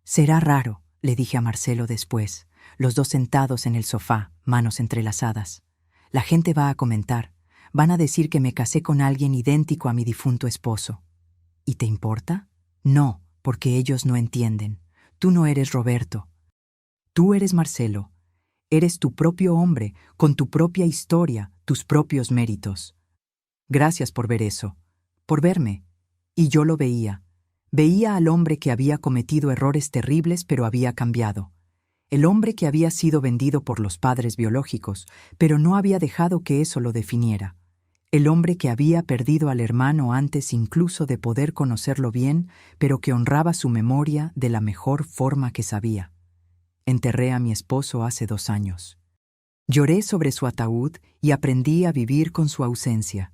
Será raro, le dije a Marcelo después, los dos sentados en el sofá, manos entrelazadas. La gente va a comentar, van a decir que me casé con alguien idéntico a mi difunto esposo. ¿Y te importa? No, porque ellos no entienden. Tú no eres Roberto. Tú eres Marcelo. Eres tu propio hombre, con tu propia historia, tus propios méritos. Gracias por ver eso, por verme. Y yo lo veía. Veía al hombre que había cometido errores terribles pero había cambiado. El hombre que había sido vendido por los padres biológicos, pero no había dejado que eso lo definiera. El hombre que había perdido al hermano antes incluso de poder conocerlo bien, pero que honraba su memoria de la mejor forma que sabía. Enterré a mi esposo hace 2 años. Lloré sobre su ataúd y aprendí a vivir con su ausencia.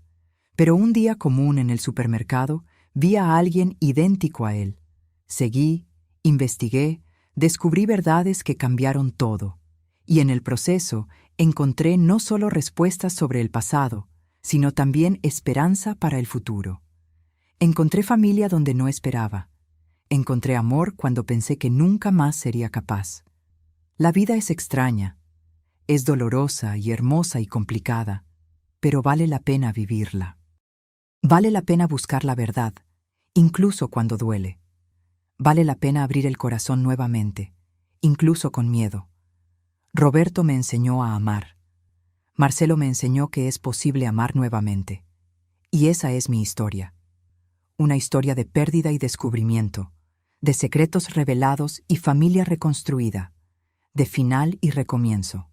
Pero un día común en el supermercado vi a alguien idéntico a él. Seguí, investigué, descubrí verdades que cambiaron todo. Y en el proceso encontré no solo respuestas sobre el pasado, sino también esperanza para el futuro. Encontré familia donde no esperaba. Encontré amor cuando pensé que nunca más sería capaz. La vida es extraña. Es dolorosa y hermosa y complicada, pero vale la pena vivirla. Vale la pena buscar la verdad, incluso cuando duele. Vale la pena abrir el corazón nuevamente, incluso con miedo. Roberto me enseñó a amar. Marcelo me enseñó que es posible amar nuevamente. Y esa es mi historia. Una historia de pérdida y descubrimiento, de secretos revelados y familia reconstruida, de final y recomienzo.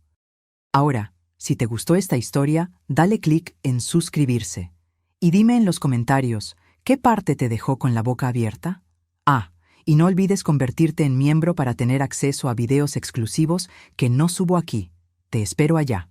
Ahora, si te gustó esta historia, dale clic en suscribirse. Y dime en los comentarios, ¿qué parte te dejó con la boca abierta? Y no olvides convertirte en miembro para tener acceso a videos exclusivos que no subo aquí. Te espero allá.